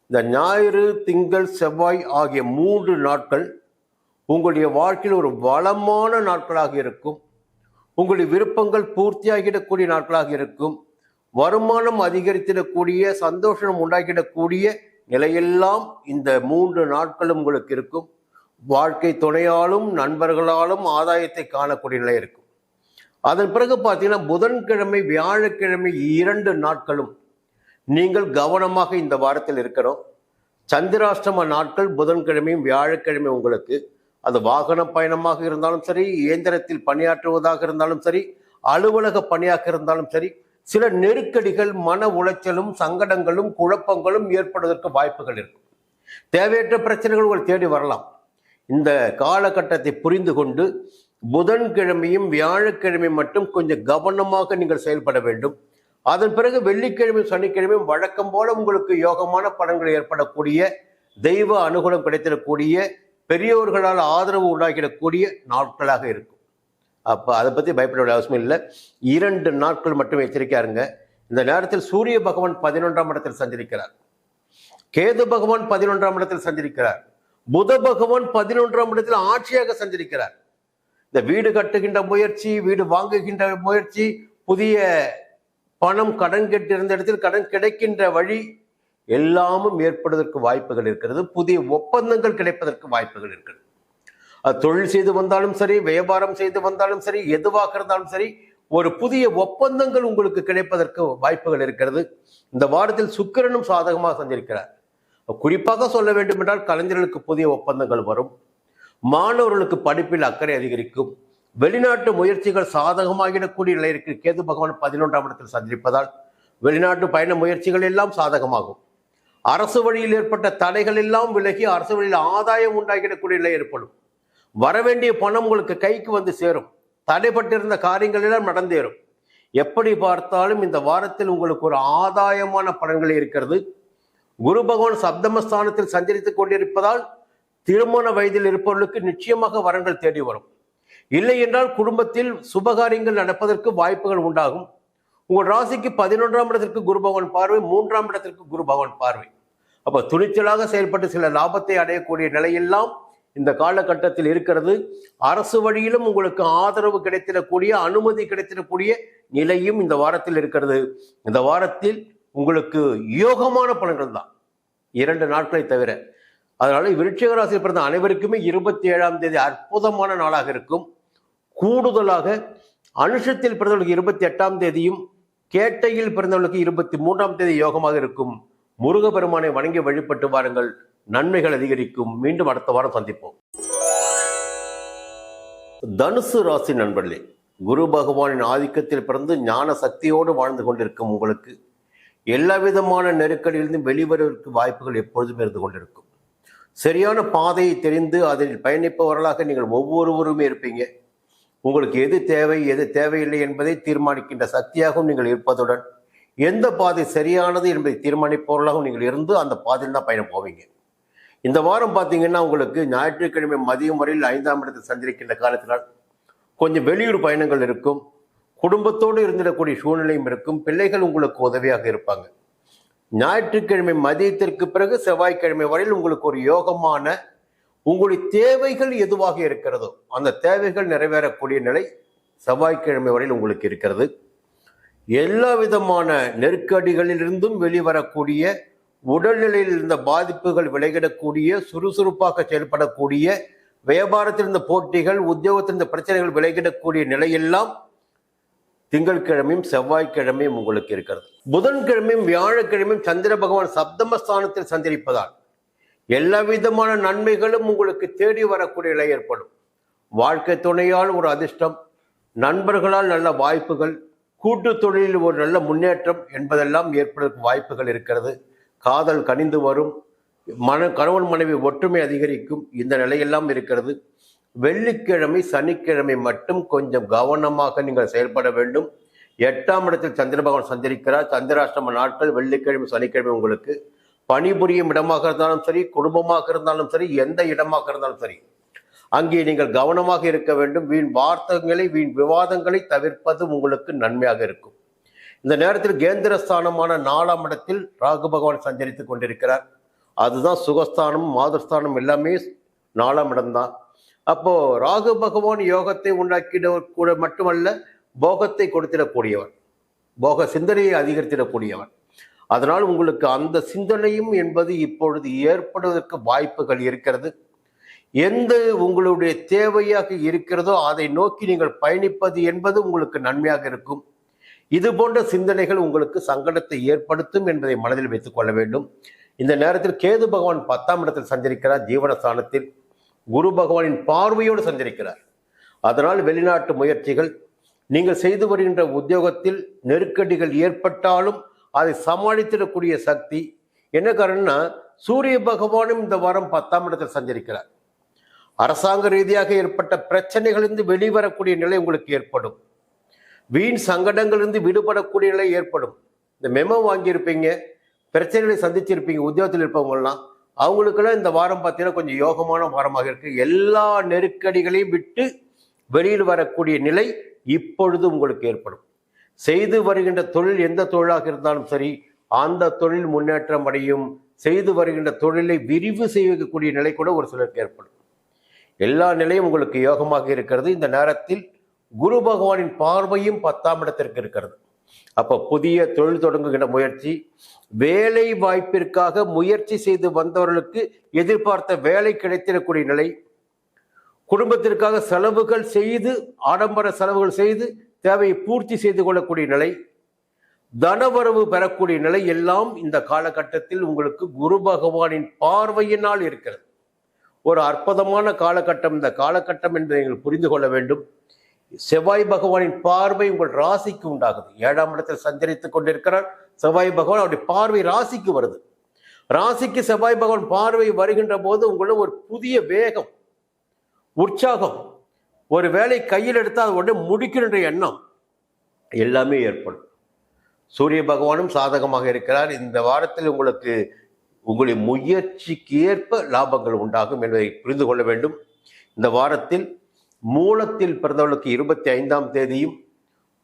இந்த ஞாயிறு, திங்கள், செவ்வாய் ஆகிய 3 நாட்கள் உங்களுடைய வாழ்க்கையில் ஒரு வளமான நாட்களாக இருக்கும். உங்களுடைய விருப்பங்கள் பூர்த்தியாகிடக்கூடிய நாட்களாக இருக்கும். வருமானம் அதிகரித்திடக்கூடிய, சந்தோஷம் உண்டாகிடக்கூடிய நிலையெல்லாம் இந்த 3 நாட்களும் உங்களுக்கு இருக்கும். வாழ்க்கை துணையாலும் நண்பர்களாலும் ஆதாயத்தை காணக்கூடிய நிலை இருக்கும். அதன் பிறகு பார்த்தீங்கன்னா புதன்கிழமை, வியாழக்கிழமை 2 நாட்களும் நீங்கள் கவனமாக இந்த வாரத்தில் இருக்கிறோம். சந்திராஷ்டம நாட்கள் புதன்கிழமையும் வியாழக்கிழமை உங்களுக்கு, அது வாகன பயணமாக இருந்தாலும் சரி, இயந்திரத்தில் பணியாற்றுவதாக இருந்தாலும் சரி, அலுவலக பணியாக இருந்தாலும் சரி, சில நெருக்கடிகள், மன உளைச்சலும், சங்கடங்களும், குழப்பங்களும் ஏற்படுவதற்கு வாய்ப்புகள் இருக்கும். தேவையற்ற பிரச்சனைகள் உங்கள் தேடி வரலாம். இந்த காலகட்டத்தை புரிந்து கொண்டு புதன்கிழமையும் வியாழக்கிழமை மட்டும் கொஞ்சம் கவனமாக நீங்கள் செயல்பட வேண்டும். அதன் பிறகு வெள்ளிக்கிழமையும் சனிக்கிழமையும் வழக்கம் போல உங்களுக்கு யோகமான பலன்கள் ஏற்படக்கூடிய, தெய்வ அனுகூலம் கிடைத்திடக்கூடிய, பெரியோர்களால் ஆதரவு உண்டாகிடக்கூடிய நாட்களாக இருக்கும். அப்போ அதை பற்றி பயப்பட வேண்டிய அவசியம் இல்லை. 2 நாட்கள் மட்டும் எச்சரிக்கையா இருங்க. இந்த நேரத்தில் சூரிய பகவான் 11ஆம் இடத்தில் சஞ்சரிக்கிறார். கேது பகவான் 11ஆம் இடத்தில் சஞ்சரிக்கிறார். புத பகவான் 11ஆம் இடத்தில் ஆட்சியாக சஞ்சரிக்கிறார். இந்த வீடு கட்டுகின்ற முயற்சி, வீடு வாங்குகின்ற முயற்சி, புதிய பணம் கடன் கட்டிருந்த இடத்தில் கடன் கிடைக்கின்ற வழி எல்லாமும் ஏற்படுவதற்கு வாய்ப்புகள் இருக்கிறது. புதிய ஒப்பந்தங்கள் கிடைப்பதற்கு வாய்ப்புகள் இருக்கிறது. அது தொழில் செய்து வந்தாலும் சரி, வியாபாரம் செய்து வந்தாலும் சரி, எதுவாக இருந்தாலும் சரி, ஒரு புதிய ஒப்பந்தங்கள் உங்களுக்கு கிடைப்பதற்கு வாய்ப்புகள் இருக்கிறது. இந்த வாரத்தில் சுக்கிரனும் சாதகமாக சஞ்சரிக்கிறார். குறிப்பாக சொல்ல வேண்டும் என்றால் கலைஞர்களுக்கு புதிய ஒப்பந்தங்கள் வரும். மாணவர்களுக்கு படிப்பில் அக்கறை அதிகரிக்கும். வெளிநாட்டு முயற்சிகள் சாதகமாகிடக்கூடிய நிலை இருக்கு. கேது பகவான் 11ஆம் இடத்தில் சஞ்சரிப்பதால் வெளிநாட்டு பயண முயற்சிகள் எல்லாம் சாதகமாகும். அரசு வழியில் ஏற்பட்ட தடைகள் எல்லாம் விலகி அரசு வழியில் ஆதாயம் உண்டாகிடக்கூடிய நிலை ஏற்படும். வரவேண்டிய பணம் உங்களுக்கு கைக்கு வந்து சேரும். தடைப்பட்டிருந்த காரியங்கள் எல்லாம் நடந்தேறும். எப்படி பார்த்தாலும் இந்த வாரத்தில் உங்களுக்கு ஒரு ஆதாயமான பலன்கள் இருக்கிறது. குரு பகவான் சப்தமஸ்தானத்தில் சஞ்சரித்துக் கொண்டிருப்பதால் திருமண வயதில் இருப்பவர்களுக்கு நிச்சயமாக வரங்கள் தேடி வரும். இல்லை என்றால் குடும்பத்தில் சுபகாரியங்கள் நடப்பதற்கு வாய்ப்புகள் உண்டாகும். உங்கள் ராசிக்கு 11ஆம் இடத்திற்கு குரு பகவான் பார்வை, 3ஆம் இடத்திற்கு குரு பகவான் பார்வை. அப்ப துணிச்சலாக செயல்பட்டு சில லாபத்தை அடையக்கூடிய நிலையெல்லாம் இந்த காலகட்டத்தில் இருக்கிறது. அரசு வழியிலும் உங்களுக்கு ஆதரவு கிடைத்திடக்கூடிய, அனுமதி கிடைத்திடக்கூடிய நிலையும் இந்த வாரத்தில் இருக்கிறது. இந்த வாரத்தில் உங்களுக்கு யோகமான பலன்கள் தான் 2 நாட்களை தவிர. அதனால விருச்சிக ராசியில் பிறந்த அனைவருக்குமே 27ஆம் தேதி அற்புதமான நாளாக இருக்கும். கூடுதலாக அனுஷத்தில் பிறந்தவர்களுக்கு 28ஆம் தேதியும், கேட்டையில் பிறந்தவர்களுக்கு 23ஆம் தேதி யோகமாக இருக்கும். முருகப்பெருமானை வணங்கி வழிபட்டு வாருங்கள், நன்மைகள் அதிகரிக்கும். மீண்டும் அடுத்த வாரம் சந்திப்போம். தனுசு ராசி நண்பர்களே, குரு பகவானின் ஆதிக்கத்தில் பிறந்து ஞான சக்தியோடு வாழ்ந்து கொண்டிருக்கும் உங்களுக்கு எல்லா விதமான நெருக்கடியிலிருந்து வெளிவருவதற்கு வாய்ப்புகள் எப்பொழுதுமே இருந்து கொண்டிருக்கும். சரியான பாதையை தெரிந்து அதில் பயணிப்பவர்களாக நீங்கள் ஒவ்வொருவருமே இருப்பீங்க. உங்களுக்கு எது தேவை, எது தேவையில்லை என்பதை தீர்மானிக்கின்ற சக்தியாகவும் நீங்கள் இருப்பதுடன் எந்த பாதை சரியானது என்பதை தீர்மானிப்பவர்களாகவும் நீங்கள் இருந்து அந்த பாதையில் தான் பயணம் போவீங்க. இந்த வாரம் பார்த்தீங்கன்னா உங்களுக்கு ஞாயிற்றுக்கிழமை மதியம் வரையில் 5ஆம் இடத்தில் சஞ்சரிக்கின்ற காலத்தினால் கொஞ்சம் வெளியூர் பயணங்கள் இருக்கும். குடும்பத்தோடு இருந்திடக்கூடிய சூழ்நிலையும் இருக்கும். பிள்ளைகள் உங்களுக்கு உதவியாக இருப்பாங்க. ஞாயிற்றுக்கிழமை மதியத்திற்கு பிறகு செவ்வாய்க்கிழமை வரையில் உங்களுக்கு ஒரு யோகமான, உங்களுடைய தேவைகள் எதுவாக இருக்கிறதோ அந்த தேவைகள் நிறைவேறக்கூடிய நிலை செவ்வாய்க்கிழமை வரையில் உங்களுக்கு இருக்கிறது. எல்லா விதமான நெருக்கடிகளிலிருந்தும் வெளிவரக்கூடிய, உடல்நிலையில் இருந்த பாதிப்புகள் விலகிடக்கூடிய, சுறுசுறுப்பாக செயல்படக்கூடிய, வியாபாரத்தில் இருந்த போட்டிகள், உத்தியோகத்தில் இருந்த பிரச்சனைகள் விலகிடக்கூடிய நிலையெல்லாம் திங்கட்கிழமையும் செவ்வாய்க்கிழமையும் உங்களுக்கு இருக்கிறது. புதன்கிழமையும் வியாழக்கிழமையும் சந்திர பகவான் சப்தமஸ்தானத்தில் சஞ்சரிப்பதால் எல்லா விதமான நன்மைகளும் உங்களுக்கு தேடி வரக்கூடிய நிலை ஏற்படும். வாழ்க்கை துணையால் ஒரு அதிர்ஷ்டம், நண்பர்களால் நல்ல வாய்ப்புகள், கூட்டு தொழிலில் ஒரு நல்ல முன்னேற்றம் என்பதெல்லாம் ஏற்படுவதற்கு வாய்ப்புகள் இருக்கிறது. காதல் கனிந்து வரும், கணவன் மனைவி ஒற்றுமை அதிகரிக்கும், இந்த நிலையெல்லாம் இருக்கிறது. வெள்ளிக்கிழமை சனிக்கிழமை மட்டும் கொஞ்சம் கவனமாக நீங்கள் செயல்பட வேண்டும். 8ஆம் இடத்தில் சந்திர பகவான் சஞ்சரிக்கிறார். சந்திராஷ்டம நாட்கள் வெள்ளிக்கிழமை சனிக்கிழமை உங்களுக்கு பணிபுரியும் இடமாக இருந்தாலும் சரி, குடும்பமாக இருந்தாலும் சரி, எந்த இடமாக இருந்தாலும் சரி, அங்கே நீங்கள் கவனமாக இருக்க வேண்டும். வீண் வார்த்தைகளை, வீண் விவாதங்களை தவிர்ப்பது உங்களுக்கு நன்மையாக இருக்கும். இந்த நேரத்தில் கேந்திரஸ்தானமான 4ஆம் இடத்தில் ராகு பகவான் சஞ்சரித்துக் கொண்டிருக்கிறார். அதுதான் சுகஸ்தானம், மாதஸ்தானம் எல்லாமே 4ஆம் இடம்தான். அப்போ ராகு பகவான் யோகத்தை உண்டாக்கிட கூட மட்டுமல்ல, போகத்தை கொடுத்திடக்கூடியவன், போக சிந்தனையை அதிகரித்திடக்கூடியவன். அதனால் உங்களுக்கு அந்த சிந்தனையும் என்பது இப்பொழுது ஏற்படுவதற்கு வாய்ப்புகள் இருக்கிறது. எந்த உங்களுடைய தேவையாக இருக்கிறதோ அதை நோக்கி நீங்கள் பயணிப்பது என்பது உங்களுக்கு நன்மையாக இருக்கும். இது போன்ற சிந்தனைகள் உங்களுக்கு சங்கடத்தை ஏற்படுத்தும் என்பதை மனதில் வைத்துக் கொள்ள வேண்டும். இந்த நேரத்தில் கேது பகவான் 10ஆம் இடத்தில் சஞ்சரிக்கிறார். ஜீவனஸ்தானத்தில் குரு பகவானின் பார்வையோடு சஞ்சரிக்கிறார். அதனால் வெளிநாட்டு முயற்சிகள், நீங்கள் செய்து வருகின்ற உத்தியோகத்தில் நெருக்கடிகள் ஏற்பட்டாலும் அதை சமாளித்திடக்கூடிய சக்தி. என்ன காரணம்னா, சூரிய பகவானும் இந்த வாரம் 10ஆம் இடத்தில் சஞ்சரிக்கிறார். அரசாங்க ரீதியாக ஏற்பட்ட பிரச்சனைகளிலிருந்து வெளிவரக்கூடிய நிலை உங்களுக்கு ஏற்படும். வீண் சங்கடங்களிலிருந்து விடுபடக்கூடிய நிலை ஏற்படும். இந்த மெமோ வாங்கியிருப்பீங்க, பிரச்சனைகளை சந்திச்சிருப்பீங்க, உத்தியோகத்தில் இருப்பவங்கலாம், அவங்களுக்கெல்லாம் இந்த வாரம் பார்த்தீங்கன்னா கொஞ்சம் யோகமான வாரமாக இருக்கு. எல்லா நெருக்கடிகளையும் விட்டு வெளியில் வரக்கூடிய நிலை இப்பொழுது உங்களுக்கு ஏற்படும். செய்து வருகின்ற தொழில் எந்த தொழிலாக இருந்தாலும் சரி, அந்த தொழில் முன்னேற்றம் அடையும். செய்து வருகின்ற தொழிலை விரிவு செய்யக்கூடிய நிலை கூட ஒரு சிலருக்கு ஏற்படும். எல்லா நிலையும் உங்களுக்கு யோகமாக இருக்கிறது. இந்த நேரத்தில் குரு பகவானின் பார்வையும் 10ஆம் இடத்திற்கு இருக்கிறது. அப்போ புதிய தொழில் தொடங்குகின்ற முயற்சி, வேலை வாய்ப்பிற்காக முயற்சி செய்து வந்தவர்களுக்கு எதிர்பார்த்த வேலை கிடைத்திடக்கூடிய நிலை, குடும்பத்திற்காக செலவுகள் செய்து, ஆடம்பர செலவுகள் செய்து தேவையை பூர்த்தி செய்து கொள்ளக்கூடிய நிலை, தனவரவு பெறக்கூடிய நிலை எல்லாம் இந்த காலகட்டத்தில் உங்களுக்கு குரு பகவானின் பார்வையினால் இருக்கிறது. ஒரு அற்புதமான காலகட்டம் இந்த காலகட்டம் என்பதை நீங்கள் புரிந்து கொள்ள வேண்டும். செவ்வாய் பகவானின் பார்வை உங்கள் ராசிக்கு உண்டாகுது. 7ஆம் இடத்தில் சஞ்சரித்துக் கொண்டிருக்கிறார் செவ்வாய் பகவான். அவருடைய பார்வை ராசிக்கு வருது. ராசிக்கு செவ்வாய் பகவான் பார்வை வருகின்ற போது உங்களும் ஒரு புதிய வேகம், உற்சாகம், ஒரு வேலை கையில் எடுத்தால் அது உடனே முடிக்கின்ற எண்ணம் எல்லாமே ஏற்படும். சூரிய பகவானும் சாதகமாக இருக்கிறார். இந்த வாரத்தில் உங்களுக்கு உங்களுடைய முயற்சிக்கு ஏற்ப லாபங்கள் உண்டாகும் என்பதை புரிந்து கொள்ள வேண்டும். இந்த வாரத்தில் மூலத்தில் பிறந்தவர்களுக்கு 25ஆம் தேதியும்,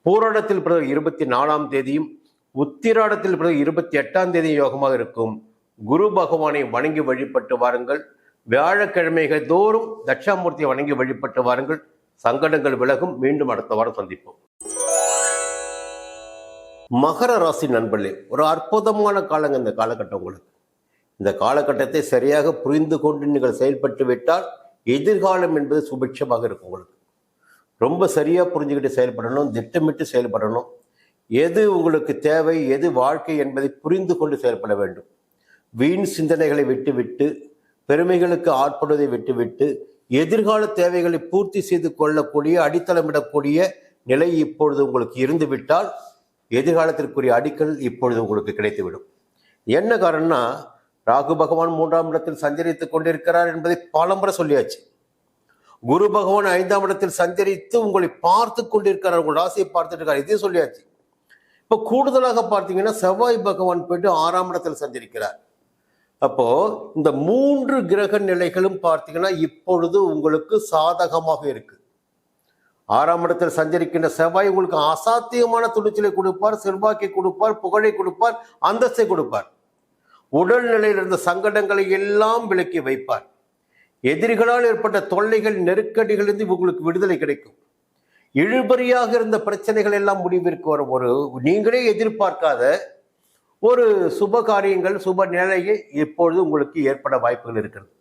பூராடத்தில் பிறந்த 24ஆம் தேதியும், உத்திராடத்தில் பிறந்த 28ஆம் தேதியும் யோகமாக இருக்கும். குரு பகவானை வணங்கி வழிபட்டு வாருங்கள். வியாழக்கிழமைகள் தோறும் தட்சாமூர்த்தியை வணங்கி வழிபட்டு வாருங்கள். சங்கடங்கள் விலகும். மீண்டும் அடுத்த வாரம் சந்திப்போம். மகர ராசி நண்பர்களே, ஒரு அற்புதமான காலங்க இந்த காலகட்டம். உங்களுக்கு இந்த காலகட்டத்தை சரியாக புரிந்து கொண்டு நீங்கள் செயல்பட்டு விட்டால் எதிர்காலம் என்பது சுபிட்சமாக இருக்கும். உங்களுக்கு ரொம்ப சரியா புரிஞ்சுக்கிட்டு செயல்படணும், திட்டமிட்டு செயல்படணும். எது உங்களுக்கு தேவை, எது வாழ்க்கை என்பதை புரிந்து கொண்டு செயல்பட வேண்டும். வீண் சிந்தனைகளை விட்டுவிட்டு, பெருமைகளுக்கு ஆட்படுவதை விட்டுவிட்டு, எதிர்கால தேவைகளை பூர்த்தி செய்து கொள்ளக்கூடிய, அடித்தளமிடக்கூடிய நிலை இப்பொழுது உங்களுக்கு இருந்துவிட்டால் எதிர்காலத்திற்குரிய அடிக்கல் இப்பொழுது உங்களுக்கு கிடைத்துவிடும். என்ன காரணம்னா, ராகு பகவான் 3ஆம் இடத்தில் சஞ்சரித்துக் கொண்டிருக்கிறார் என்பதை பலமுறை சொல்லியாச்சு. குரு பகவான் 5ஆம் இடத்தில் சஞ்சரித்து உங்களை பார்த்து கொண்டிருக்கிறார், உங்கள் ராசியை பார்த்துட்டு இருக்கார், இதையும் சொல்லியாச்சு. இப்போ கூடுதலாக பார்த்தீங்கன்னா செவ்வாய் பகவான் போயிட்டு 6ஆம் இடத்தில் சஞ்சரிக்கிறார். அப்போ இந்த 3 கிரக நிலைகளும் பார்த்தீங்கன்னா இப்பொழுது உங்களுக்கு சாதகமாக இருக்கு. 6ஆம் இடத்தில் சஞ்சரிக்கின்ற செவ்வாய் உங்களுக்கு அசாத்தியமான துணிச்சலை கொடுப்பார், செல்வாக்கை கொடுப்பார், புகழை கொடுப்பார், அந்தஸ்தை கொடுப்பார். உடல் நிலையில் இருந்த சங்கடங்களை எல்லாம் விலக்கி வைப்பார். எதிரிகளால் ஏற்பட்ட தொல்லைகள், நெருக்கடிகளிலிருந்து உங்களுக்கு விடுதலை கிடைக்கும். இழுபறியாக இருந்த பிரச்சனைகள் எல்லாம் முடிவிற்கு வரும். ஒரு நீங்களே எதிர்பார்க்காத ஒரு சுப காரியங்கள், சுப நிலையை இப்பொழுது உங்களுக்கு ஏற்பட வாய்ப்புகள் இருக்கிறது.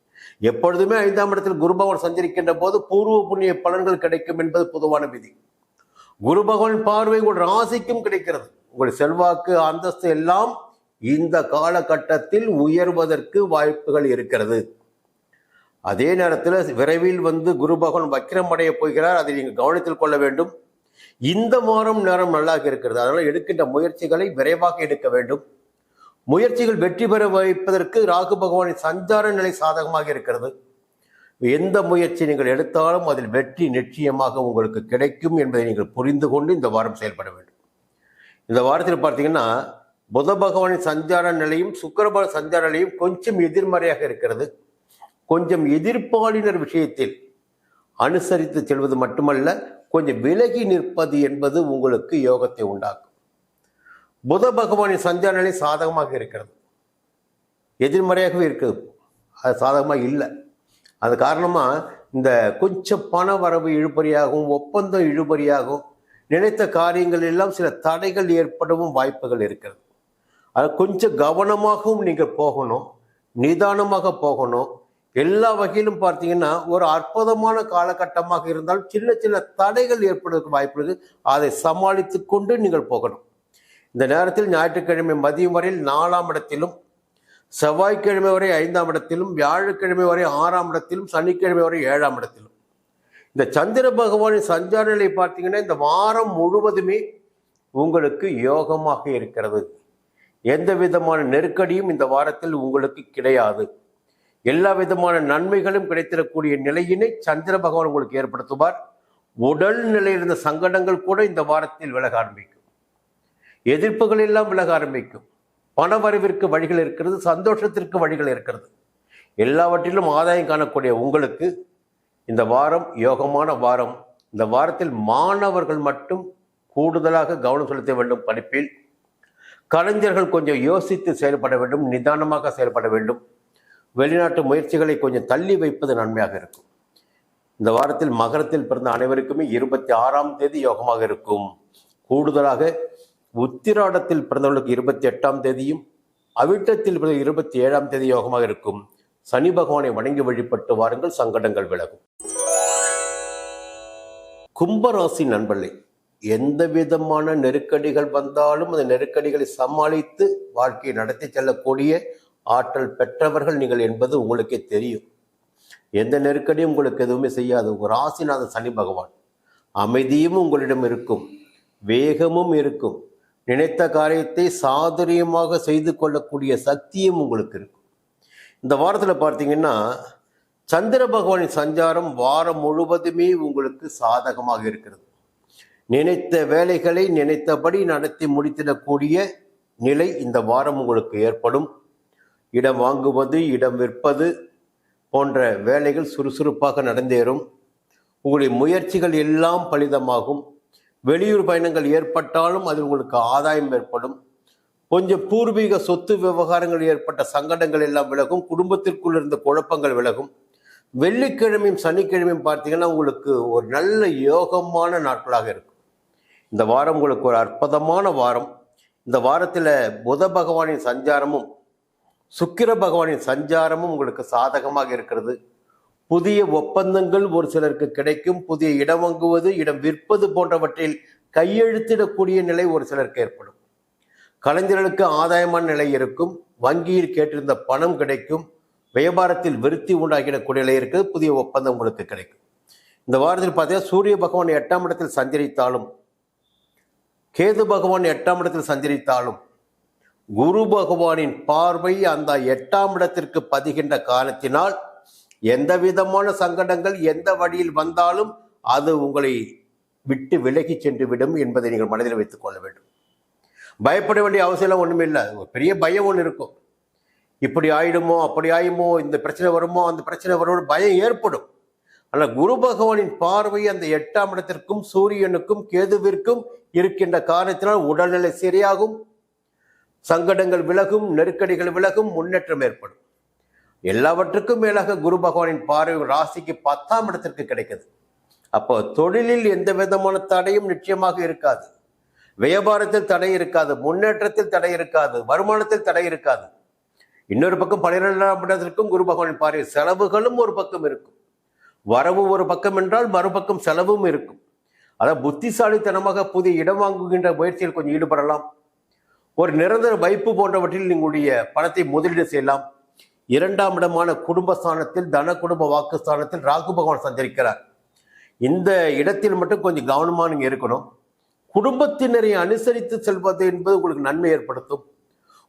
எப்பொழுதுமே 5ஆம் இடத்தில் குரு பகவான் சஞ்சரிக்கின்ற போது பூர்வ புண்ணிய பலன்கள் கிடைக்கும் என்பது பொதுவான விதி. குரு பகவான் பார்வை உங்கள் ராசிக்கும் கிடைக்கிறது. உங்கள் செல்வாக்கு அந்தஸ்து எல்லாம் இந்த காலகட்டத்தில் உயர்வதற்கு வாய்ப்புகள் இருக்கிறது. அதே நேரத்தில் விரைவில் குரு பகவான் வக்கிரம் அடைய போகிறார். அதை நீங்கள் கவனத்தில் கொள்ள வேண்டும். இந்த வாரம் நேரம் நல்லாக இருக்கிறது. அதனால் எடுக்கின்ற முயற்சிகளை விரைவாக எடுக்க வேண்டும். முயற்சிகள் வெற்றி பெற வைப்பதற்கு ராகு பகவானின் சஞ்சார நிலை சாதகமாக இருக்கிறது. எந்த முயற்சி நீங்கள் எடுத்தாலும் அதில் வெற்றி நிச்சயமாக உங்களுக்கு கிடைக்கும் என்பதை நீங்கள் புரிந்து கொண்டு இந்த வாரம் செயல்பட வேண்டும். இந்த வாரத்தில் பார்த்தீங்கன்னா புத பகவானின் சஞ்சார நிலையும் சுக்கிர சஞ்சார நிலையும் கொஞ்சம் எதிர்மறையாக இருக்கிறது. கொஞ்சம் எதிர்ப்பாளினர் விஷயத்தில் அனுசரித்து செல்வது மட்டுமல்ல, கொஞ்சம் விலகி நிற்பது என்பது உங்களுக்கு யோகத்தை உண்டாக்கும். புத பகவானின் சஞ்சார நிலை சாதகமாக இருக்கிறது, எதிர்மறையாகவே இருக்குது, அது சாதகமாக இல்லை. அது காரணமாக இந்த கொஞ்சம் பண வரவு இழுபறியாகவும் ஒப்பந்தம் இழுபறியாகவும் நினைத்த காரியங்கள் எல்லாம் சில தடைகள் ஏற்படவும் வாய்ப்புகள் இருக்கிறது. அது கொஞ்சம் கவனமாகவும் நீங்கள் போகணும், நிதானமாக போகணும். எல்லா வகையிலும் பார்த்தீங்கன்னா ஒரு அற்புதமான காலகட்டமாக இருந்தால் சின்ன சின்ன தடைகள் ஏற்படுவதற்கு வாய்ப்பு இருக்குது. அதை சமாளித்து கொண்டு நீங்கள் போகணும். இந்த நேரத்தில் ஞாயிற்றுக்கிழமை மதியம் வரையில் 4ஆம் இடத்திலும், செவ்வாய்க்கிழமை வரை 5ஆம் இடத்திலும், வியாழக்கிழமை வரை 6ஆம் இடத்திலும், சனிக்கிழமை வரை 7ஆம் இடத்திலும் இந்த சந்திர பகவானின் சஞ்சார நிலை பார்த்தீங்கன்னா இந்த வாரம் முழுவதுமே உங்களுக்கு யோகமாக இருக்கிறது. எந்த விதமான நெருக்கடியும் இந்த வாரத்தில் உங்களுக்கு கிடையாது. எல்லா விதமான நன்மைகளும் கிடைத்திடக்கூடிய நிலையினை சந்திர பகவான் உங்களுக்கு ஏற்படுத்துவார். உடல் நிலையில் இருந்த சங்கடங்கள் கூட இந்த வாரத்தில் விலக ஆரம்பிக்கும். எதிர்ப்புகள் எல்லாம் விலக ஆரம்பிக்கும். பண வரவிற்கு வழிகள் இருக்கிறது, சந்தோஷத்திற்கு வழிகள் இருக்கிறது. எல்லாவற்றிலும் ஆதாயம் காணக்கூடிய உங்களுக்கு இந்த வாரம் யோகமான வாரம். இந்த வாரத்தில் மாணவர்கள் மட்டும் கூடுதலாக கவனம் செலுத்த வேண்டும். படிப்பில் கலைஞர்கள் கொஞ்சம் யோசித்து செயல்பட வேண்டும், நிதானமாக செயல்பட வேண்டும். வெளிநாட்டு முயற்சிகளை கொஞ்சம் தள்ளி வைப்பது நன்மையாக இருக்கும். இந்த வாரத்தில் மகரத்தில் பிறந்த அனைவருக்குமே 26ஆம் தேதி யோகமாக இருக்கும். கூடுதலாக உத்திராடத்தில் பிறந்தவர்களுக்கு 28ஆம் தேதியும், அவிட்டத்தில் பிறந்த 27ஆம் தேதி யோகமாக இருக்கும். சனி பகவானை வணங்கி வழிபட்டு வாருங்கள், சங்கடங்கள் விலகும். கும்பராசி நண்பர்களே, எந்த விதமான நெருக்கடிகள் வந்தாலும் அந்த நெருக்கடிகளை சமாளித்து வாழ்க்கையை நடத்தி செல்லக்கூடிய ஆற்றல் பெற்றவர்கள் நீங்கள் என்பது உங்களுக்கே தெரியும். எந்த நெருக்கடியும் உங்களுக்கு எதுவுமே செய்யாது. ஒரு ராசிநாதன் சனி பகவான். அமைதியும் உங்களிடம் இருக்கும், வேகமும் இருக்கும். நினைத்த காரியத்தை சாதுரியமாக செய்து கொள்ளக்கூடிய சக்தியும் உங்களுக்கு இருக்கும். இந்த வாரத்தில் பார்த்தீங்கன்னா சந்திர பகவானின் சஞ்சாரம் வாரம் முழுவதுமே உங்களுக்கு சாதகமாக இருக்கிறது. நினைத்த வேலைகளை நினைத்தபடி நடத்தி முடித்திடக்கூடிய நிலை இந்த வாரம் உங்களுக்கு ஏற்படும். இடம் வாங்குவது, இடம் விற்பது போன்ற வேலைகள் சுறுசுறுப்பாக நடந்தேறும். உங்களுடைய முயற்சிகள் எல்லாம் பலிதமாகும். வெளியூர் பயணங்கள் ஏற்பட்டாலும் அது உங்களுக்கு ஆதாயம் ஏற்படும். கொஞ்சம் பூர்வீக சொத்து விவகாரங்கள் ஏற்பட்ட சங்கடங்கள் எல்லாம் விலகும். குடும்பத்திற்குள் இருந்த குழப்பங்கள் விலகும். வெள்ளிக்கிழமையும் சனிக்கிழமையும் பார்த்தீங்கன்னா உங்களுக்கு ஒரு நல்ல யோகமான நாட்களாக இருக்கும். இந்த வாரம் உங்களுக்கு ஒரு அற்புதமான வாரம். இந்த வாரத்தில் புத பகவானின் சஞ்சாரமும் சுக்கிர பகவானின் சஞ்சாரமும் உங்களுக்கு சாதகமாக இருக்கிறது. புதிய ஒப்பந்தங்கள் ஒரு சிலருக்கு கிடைக்கும். புதிய இடம் வாங்குவது, இடம் விற்பது போன்றவற்றில் கையெழுத்திடக்கூடிய நிலை ஒரு சிலருக்கு ஏற்படும். கலைஞர்களுக்கு ஆதாயமான நிலை இருக்கும். வங்கியில் கேட்டிருந்த பணம் கிடைக்கும். வியாபாரத்தில் விருத்தி உண்டாகிடக்கூடிய நிலை இருக்குது. புதிய ஒப்பந்தம் உங்களுக்கு கிடைக்கும். இந்த வாரத்தில் பார்த்தீங்கன்னா சூரிய பகவான் 8ஆம் இடத்தில் சஞ்சரித்தாலும், கேது பகவான் 8ஆம் இடத்தில் சஞ்சரித்தாலும், குரு பகவானின் பார்வை அந்த 8ஆம் இடத்திற்கு பதிகின்ற காரணத்தினால் எந்த விதமான சங்கடங்கள் எந்த வழியில் வந்தாலும் அது உங்களை விட்டு விலகி சென்று விடும் என்பதை நீங்கள் மனதில் வைத்துக் கொள்ள வேண்டும். பயப்பட வேண்டிய அவசியம் ஒன்றுமே இல்லை. ஒரு பெரிய பயம் ஒன்று இருக்கும். இப்படி ஆயிடுமோ, அப்படி ஆயுமோ, இந்த பிரச்சனை வருமோ, அந்த பிரச்சனை வருமோ, பயம் ஏற்படும். ஆனால் குரு பகவானின் பார்வை அந்த 8ஆம் இடத்திற்கும் சூரியனுக்கும் கேதுவிற்கும் இருக்கின்ற காரணத்தினால் உடல்நிலை சரியாகும், சங்கடங்கள் விலகும், நெருக்கடிகள் விலகும், முன்னேற்றம் ஏற்படும். எல்லாவற்றுக்கும் மேலாக குரு பகவானின் பார்வை ராசிக்கு 10ஆம் இடத்திற்கு கிடைக்குது. அப்போ தொழிலில் எந்த விதமான தடையும் நிச்சயமாக இருக்காது. வியாபாரத்தில் தடை இருக்காது, முன்னேற்றத்தில் தடை இருக்காது, வருமானத்தில் தடை இருக்காது. இன்னொரு பக்கம் 12ஆம் இடத்திற்கும் குரு பகவானின் பார்வை. செலவுகளும் ஒரு பக்கம் இருக்கும். வரவு ஒரு பக்கம் என்றால் மறுபக்கம் செலவும் இருக்கும். அதாவது புத்திசாலித்தனமாக புதிய இடம் வாங்குகின்ற முயற்சியில் கொஞ்சம் ஈடுபடலாம். ஒரு நிரந்தர வைப்பு போன்றவற்றில் நீங்களுடைய பணத்தை முதலீடு செய்யலாம். 2ஆம் இடமான குடும்பஸ்தானத்தில் தன குடும்ப வாக்குஸ்தானத்தில் ராகு பகவான் சஞ்சரிக்கிறார். இந்த இடத்தில் மட்டும் கொஞ்சம் கவனமாக நீங்கள் இருக்கணும். குடும்பத்தினரை அனுசரித்து செல்வது என்பது உங்களுக்கு நன்மை ஏற்படுத்தும்.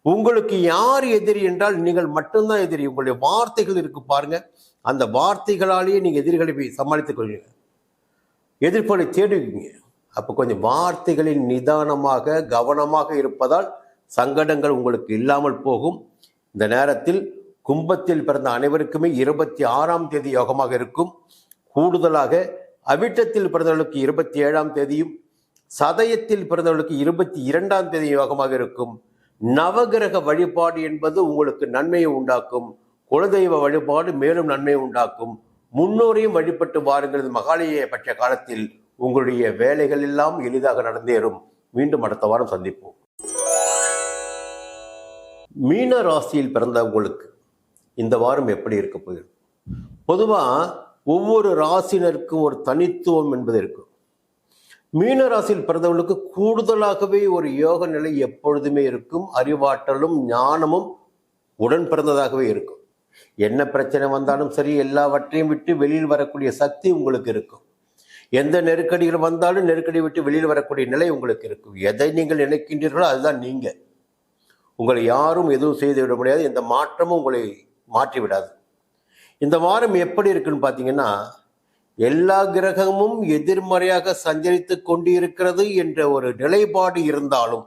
உங்களுக்கு யார் எதிரி என்றால் நீங்கள் மட்டும்தான் எதிரி. உங்களுடைய வார்த்தைகள் இருக்கு பாருங்க, அந்த வார்த்தைகளாலேயே நீங்கள் எதிரிகளை சமாளித்துக் கொள்வீங்க, எதிர்ப்பை தேடுவீங்க. அப்போ கொஞ்சம் வார்த்தைகளில் நிதானமாக கவனமாக இருப்பதால் சங்கடங்கள் உங்களுக்கு இல்லாமல் போகும். இந்த நேரத்தில் கும்பத்தில் பிறந்த அனைவருக்குமே 26ஆம் தேதி யோகமாக இருக்கும். கூடுதலாக அவிட்டத்தில் பிறந்தவர்களுக்கு 27ஆம் தேதியும் சதயத்தில் பிறந்தவர்களுக்கு 22ஆம் தேதி யோகமாக இருக்கும். நவகிரக வழிபாடு என்பது உங்களுக்கு நன்மையை உண்டாக்கும். குலதெய்வ வழிபாடு மேலும் நன்மையை உண்டாக்கும். முன்னோரையும் வழிபட்டு வாருங்கள். மகாலய பட்ச காலத்தில் உங்களுடைய வேலைகள் எல்லாம் எளிதாக நடந்தேறும். மீண்டும் அடுத்த வாரம் சந்திப்போம். மீன ராசியில் பிறந்தவங்களுக்கு இந்த வாரம் எப்படி இருக்க போகிறது? பொதுவாக ஒவ்வொரு ராசினருக்கும் ஒரு தனித்துவம் என்பது இருக்கும். மீன ராசியில் பிறந்தவர்களுக்கு கூடுதலாகவே ஒரு யோக நிலை எப்பொழுதுமே இருக்கும். அறிவாற்றலும் ஞானமும் உடன் பிறந்ததாகவே இருக்கும். என்ன பிரச்சனை வந்தாலும் சரி, எல்லாவற்றையும் விட்டு வெளியில் வரக்கூடிய சக்தி உங்களுக்கு இருக்கும். எந்த நெருக்கடிகள் வந்தாலும் நெருக்கடி விட்டு வெளியில் வரக்கூடிய நிலை உங்களுக்கு இருக்கும். எதை நீங்கள் நினைக்கின்றீர்களோ அதுதான் நீங்க. உங்களை யாரும் எதுவும் செய்து விட முடியாது. எந்த மாற்றமும் உங்களை மாற்றி விடாது. இந்த வாரம் எப்படி இருக்குன்னு பார்த்தீங்கன்னா, எல்லா கிரகமும் எதிர்மறையாக சஞ்சரித்து கொண்டிருக்கிறது என்ற ஒரு நிலைப்பாடு இருந்தாலும்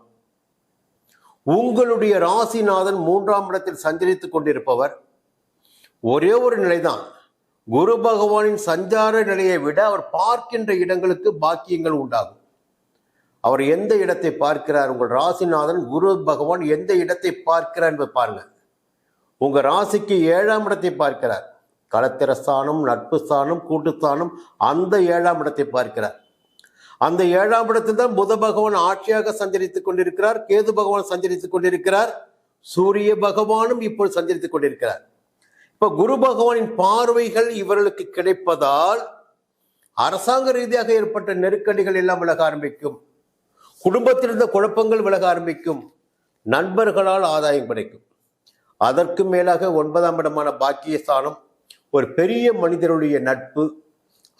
உங்களுடைய ராசிநாதன் 3ஆம் இடத்தில் சஞ்சரித்துக் கொண்டிருப்பவர் ஒரே ஒரு நிலைதான். குரு பகவானின் சஞ்சார நிலையை விட அவர் பார்க்கின்ற இடங்களுக்கு பாக்கியங்கள் உண்டாகும். அவர் எந்த இடத்தை பார்க்கிறார்? உங்கள் ராசிநாதன் குரு பகவான் எந்த இடத்தை பார்க்கிறார் என்பதை பாருங்க. உங்க ராசிக்கு 7ஆம் இடத்தை பார்க்கிறார். களத்திரஸ்தானம், நட்பு ஸ்தானம், கூட்டுஸ்தானம், அந்த 7ஆம் இடத்தை பார்க்கிறார். அந்த 7ஆம் இடத்தில் தான் புத பகவான் ஆட்சியாக சஞ்சரித்துக் கொண்டிருக்கிறார். கேது பகவான் சஞ்சரித்துக் கொண்டிருக்கிறார். சூரிய பகவானும் இப்போது சஞ்சரித்துக் கொண்டிருக்கிறார். இப்ப குரு பகவானின் பார்வைகள் இவர்களுக்கு கிடைப்பதால் அரசாங்க ரீதியாக ஏற்பட்ட நெருக்கடிகள் எல்லாம் விலக ஆரம்பிக்கும். குடும்பத்தில் இருந்த குழப்பங்கள் விலக ஆரம்பிக்கும். நண்பர்களால் ஆதாயம் கிடைக்கும். அதற்கு மேலாக 9ஆம் இடமான பாக்கியஸ்தானம், ஒரு பெரிய மனிதருடைய நட்பு,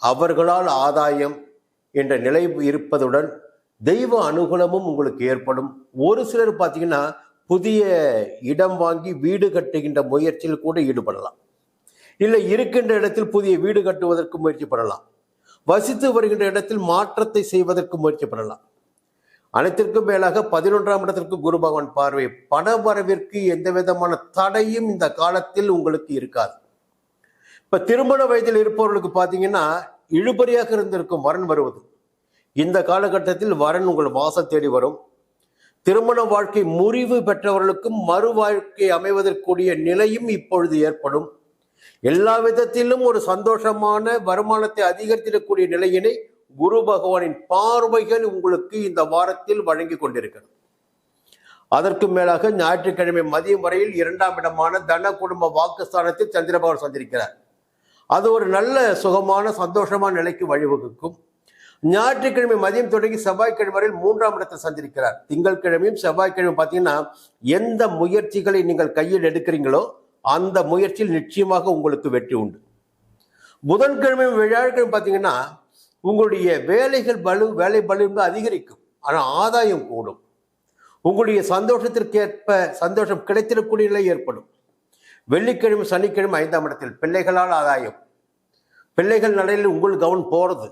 அவர்களால் ஆதாயம் என்ற நிலை இருப்பதுடன் தெய்வ அனுகூலமும் உங்களுக்கு ஏற்படும். ஒரு சிலர் பார்த்தீங்கன்னா புதிய இடம் வாங்கி வீடு கட்டுகின்ற முயற்சியில் கூட ஈடுபடலாம். இல்லை இருக்கின்ற இடத்தில் புதிய வீடு கட்டுவதற்கு முயற்சி பண்ணலாம். வசித்து வருகின்ற இடத்தில் மாற்றத்தை செய்வதற்கு முயற்சி பண்ணலாம். அனைத்திற்கும் மேலாக 11ஆம் இடத்திற்கு குரு பகவான் பார்வை. பண வரவிற்கு எந்த விதமான தடையும் இந்த காலத்தில் உங்களுக்கு இருக்காது. இப்ப திருமண வயதில் இருப்பவர்களுக்கு பார்த்தீங்கன்னா இழுபறியாக இருந்திருக்கும் வரன் வருவது. இந்த காலகட்டத்தில் வரன் உங்கள் வாசல் தேடி வரும். திருமண வாழ்க்கை முறிவு பெற்றவர்களுக்கும் மறு வாழ்க்கை அமைவதற்குரிய நிலையும் இப்பொழுது ஏற்படும். எல்லா விதத்திலும் ஒரு சந்தோஷமான வருமானத்தை அதிகரித்திடக்கூடிய நிலையினை குரு பகவானின் பார்வைகள் உங்களுக்கு இந்த வாரத்தில் வழங்கி கொண்டிருக்கிறது. அதற்கு மேலாக ஞாயிற்றுக்கிழமை மதியம் வரையில் 2ஆம் இடமான தன குடும்ப வாக்குஸ்தானத்தில் சந்திர பகவான் சந்திருக்கிறார். அது ஒரு நல்ல சுகமான சந்தோஷமான நிலைக்கு வழிவகுக்கும். ஞாயிற்றுக்கிழமை மதியம் தொடங்கி செவ்வாய்க்கிழமை வரையில் 3ஆம் இடத்தை சந்திருக்கிறார். திங்கட்கிழமையும் செவ்வாய்க்கிழமை பார்த்தீங்கன்னா எந்த முயற்சிகளை நீங்கள் கையில் எடுக்கிறீங்களோ அந்த முயற்சியில் நிச்சயமாக உங்களுக்கு வெற்றி உண்டு. புதன்கிழமை வியாழக்கிழமை பார்த்தீங்கன்னா உங்களுடைய வேலை பளு அதிகரிக்கும். ஆனால் ஆதாயம் கூடும். உங்களுடைய சந்தோஷத்திற்கேற்ப சந்தோஷம் கிடைத்திடக்கூடிய நிலை ஏற்படும். வெள்ளிக்கிழமை சனிக்கிழமை 5ஆம் இடத்தில் பிள்ளைகளால் ஆதாயம், பிள்ளைகள் நடையில் உங்கள் கவனம் போறது,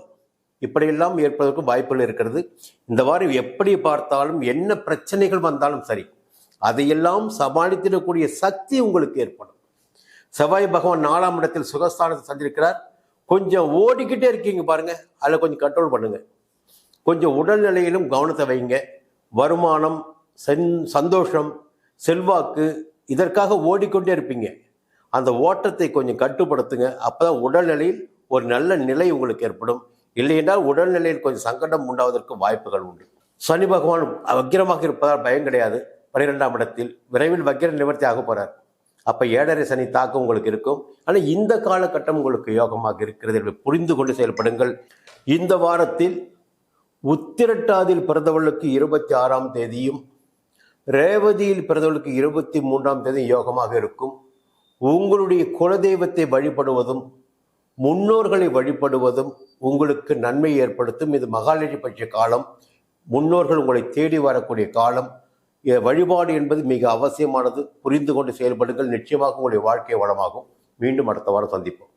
இப்படியெல்லாம் ஏற்பதற்கு வாய்ப்புகள் இருக்கிறது. இந்த வாரம் எப்படி பார்த்தாலும் என்ன பிரச்சனைகள் வந்தாலும் சரி, அதையெல்லாம் சமாளித்திடக்கூடிய சக்தி உங்களுக்கு ஏற்படும். செவ்வாய் பகவான் 4ஆம் இடத்தில் சுகஸ்தானத்தை சந்திருக்கிறார். கொஞ்சம் ஓடிக்கிட்டே இருக்கீங்க பாருங்க, அதில் கொஞ்சம் கண்ட்ரோல் பண்ணுங்க. கொஞ்சம் உடல்நிலையிலும் கவனத்தை வைங்க. வருமானம், சந்தோஷம், செல்வாக்கு, இதற்காக ஓடிக்கொண்டே இருப்பீங்க. அந்த ஓட்டத்தை கொஞ்சம் கட்டுப்படுத்துங்க. அப்போதான் உடல்நிலையில் ஒரு நல்ல நிலை உங்களுக்கு ஏற்படும். இல்லையென்றால் உடல்நிலையில் கொஞ்சம் சங்கடம் உண்டாவதற்கு வாய்ப்புகள் உண்டு. சனி பகவான் வக்கிரமாக இருப்பதால் பயம் கிடையாது. 12ஆம் இடத்தில் விரைவில் வக்கிர நிவர்த்தி ஆக போறார். அப்ப 7.5 சனி தாக்கம் உங்களுக்கு இருக்கும். ஆனால் இந்த காலகட்டம் உங்களுக்கு யோகமாக இருக்கிறது. புரிந்து கொண்டு செயல்படுங்கள். இந்த வாரத்தில் உத்திரட்டாதியில் பிறந்தவர்களுக்கு 26ஆம் தேதியும் ரேவதியில் பிறந்தவர்களுக்கு 23ஆம் தேதி யோகமாக இருக்கும். உங்களுடைய குலதெய்வத்தை வழிபடுவதும் முன்னோர்களை வழிபடுவதும் உங்களுக்கு நன்மை ஏற்படுத்தும். இது மகாலட்சுமி பட்ச காலம். முன்னோர்கள் உங்களை தேடி வரக்கூடிய காலம். வழிபாடு என்பது மிக அவசியமானது. புரிந்து கொண்டு செயல்படுங்கள். நிச்சயமாக உங்களுடைய வாழ்க்கை வளமாகும். மீண்டும் அடுத்த வாரம் சந்திப்போம்.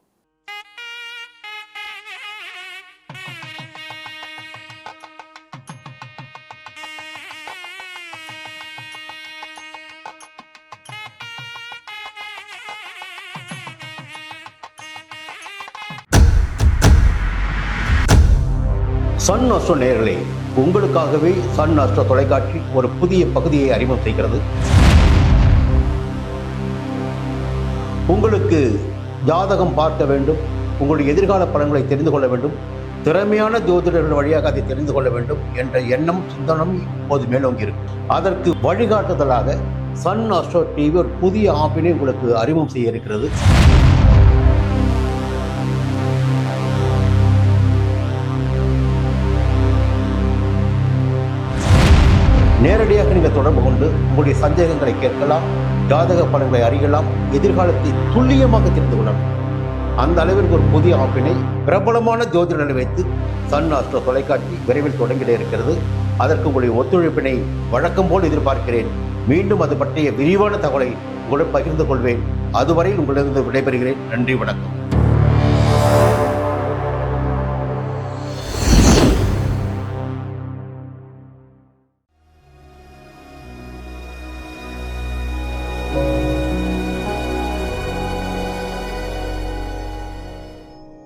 சன் அஸ்ட்ரோ நேயர்களே, உங்களுக்காகவே சன் அஸ்ட்ரோ தொலைக்காட்சி ஒரு புதிய பகுதியை அறிமுகம் செய்கிறது. உங்களுக்கு ஜாதகம் பார்க்க வேண்டும், உங்களுடைய எதிர்கால பலன்களை தெரிந்து கொள்ள வேண்டும், திறமையான ஜோதிடர்கள் வழியாக அதை தெரிந்து கொள்ள வேண்டும் என்ற எண்ணம் சிந்தனம் இப்போது மேலோங்கி இருக்கு. அதற்கு வழிகாட்டுதலாக சன் அஸ்ட்ரோ டிவி ஒரு புதிய ஆப்பினை உங்களுக்கு அறிமுகம் செய்ய இருக்கிறது. நேரடியாக நீங்கள் தொடர்பு கொண்டு உங்களுடைய சந்தேகங்களை கேட்கலாம், ஜாதக பலன்களை அறியலாம், எதிர்காலத்தை துல்லியமாக தெரிந்து கொள்ளலாம். அந்த அளவிற்கு ஒரு புதிய ஆப்பினை பிரபலமான ஜோதிடர்களை வைத்து சன் அஸ்ட்ரோ தொலைக்காட்சி விரைவில் தொடங்கிட இருக்கிறது. அதற்கு உங்களுடைய ஒத்துழைப்பினை வழக்கம் போல் எதிர்பார்க்கிறேன். மீண்டும் அது பற்றிய விரிவான தகவலை உங்களுடன் பகிர்ந்து கொள்வேன். அதுவரையில் உங்களிடம் விடைபெறுகிறேன். நன்றி, வணக்கம்.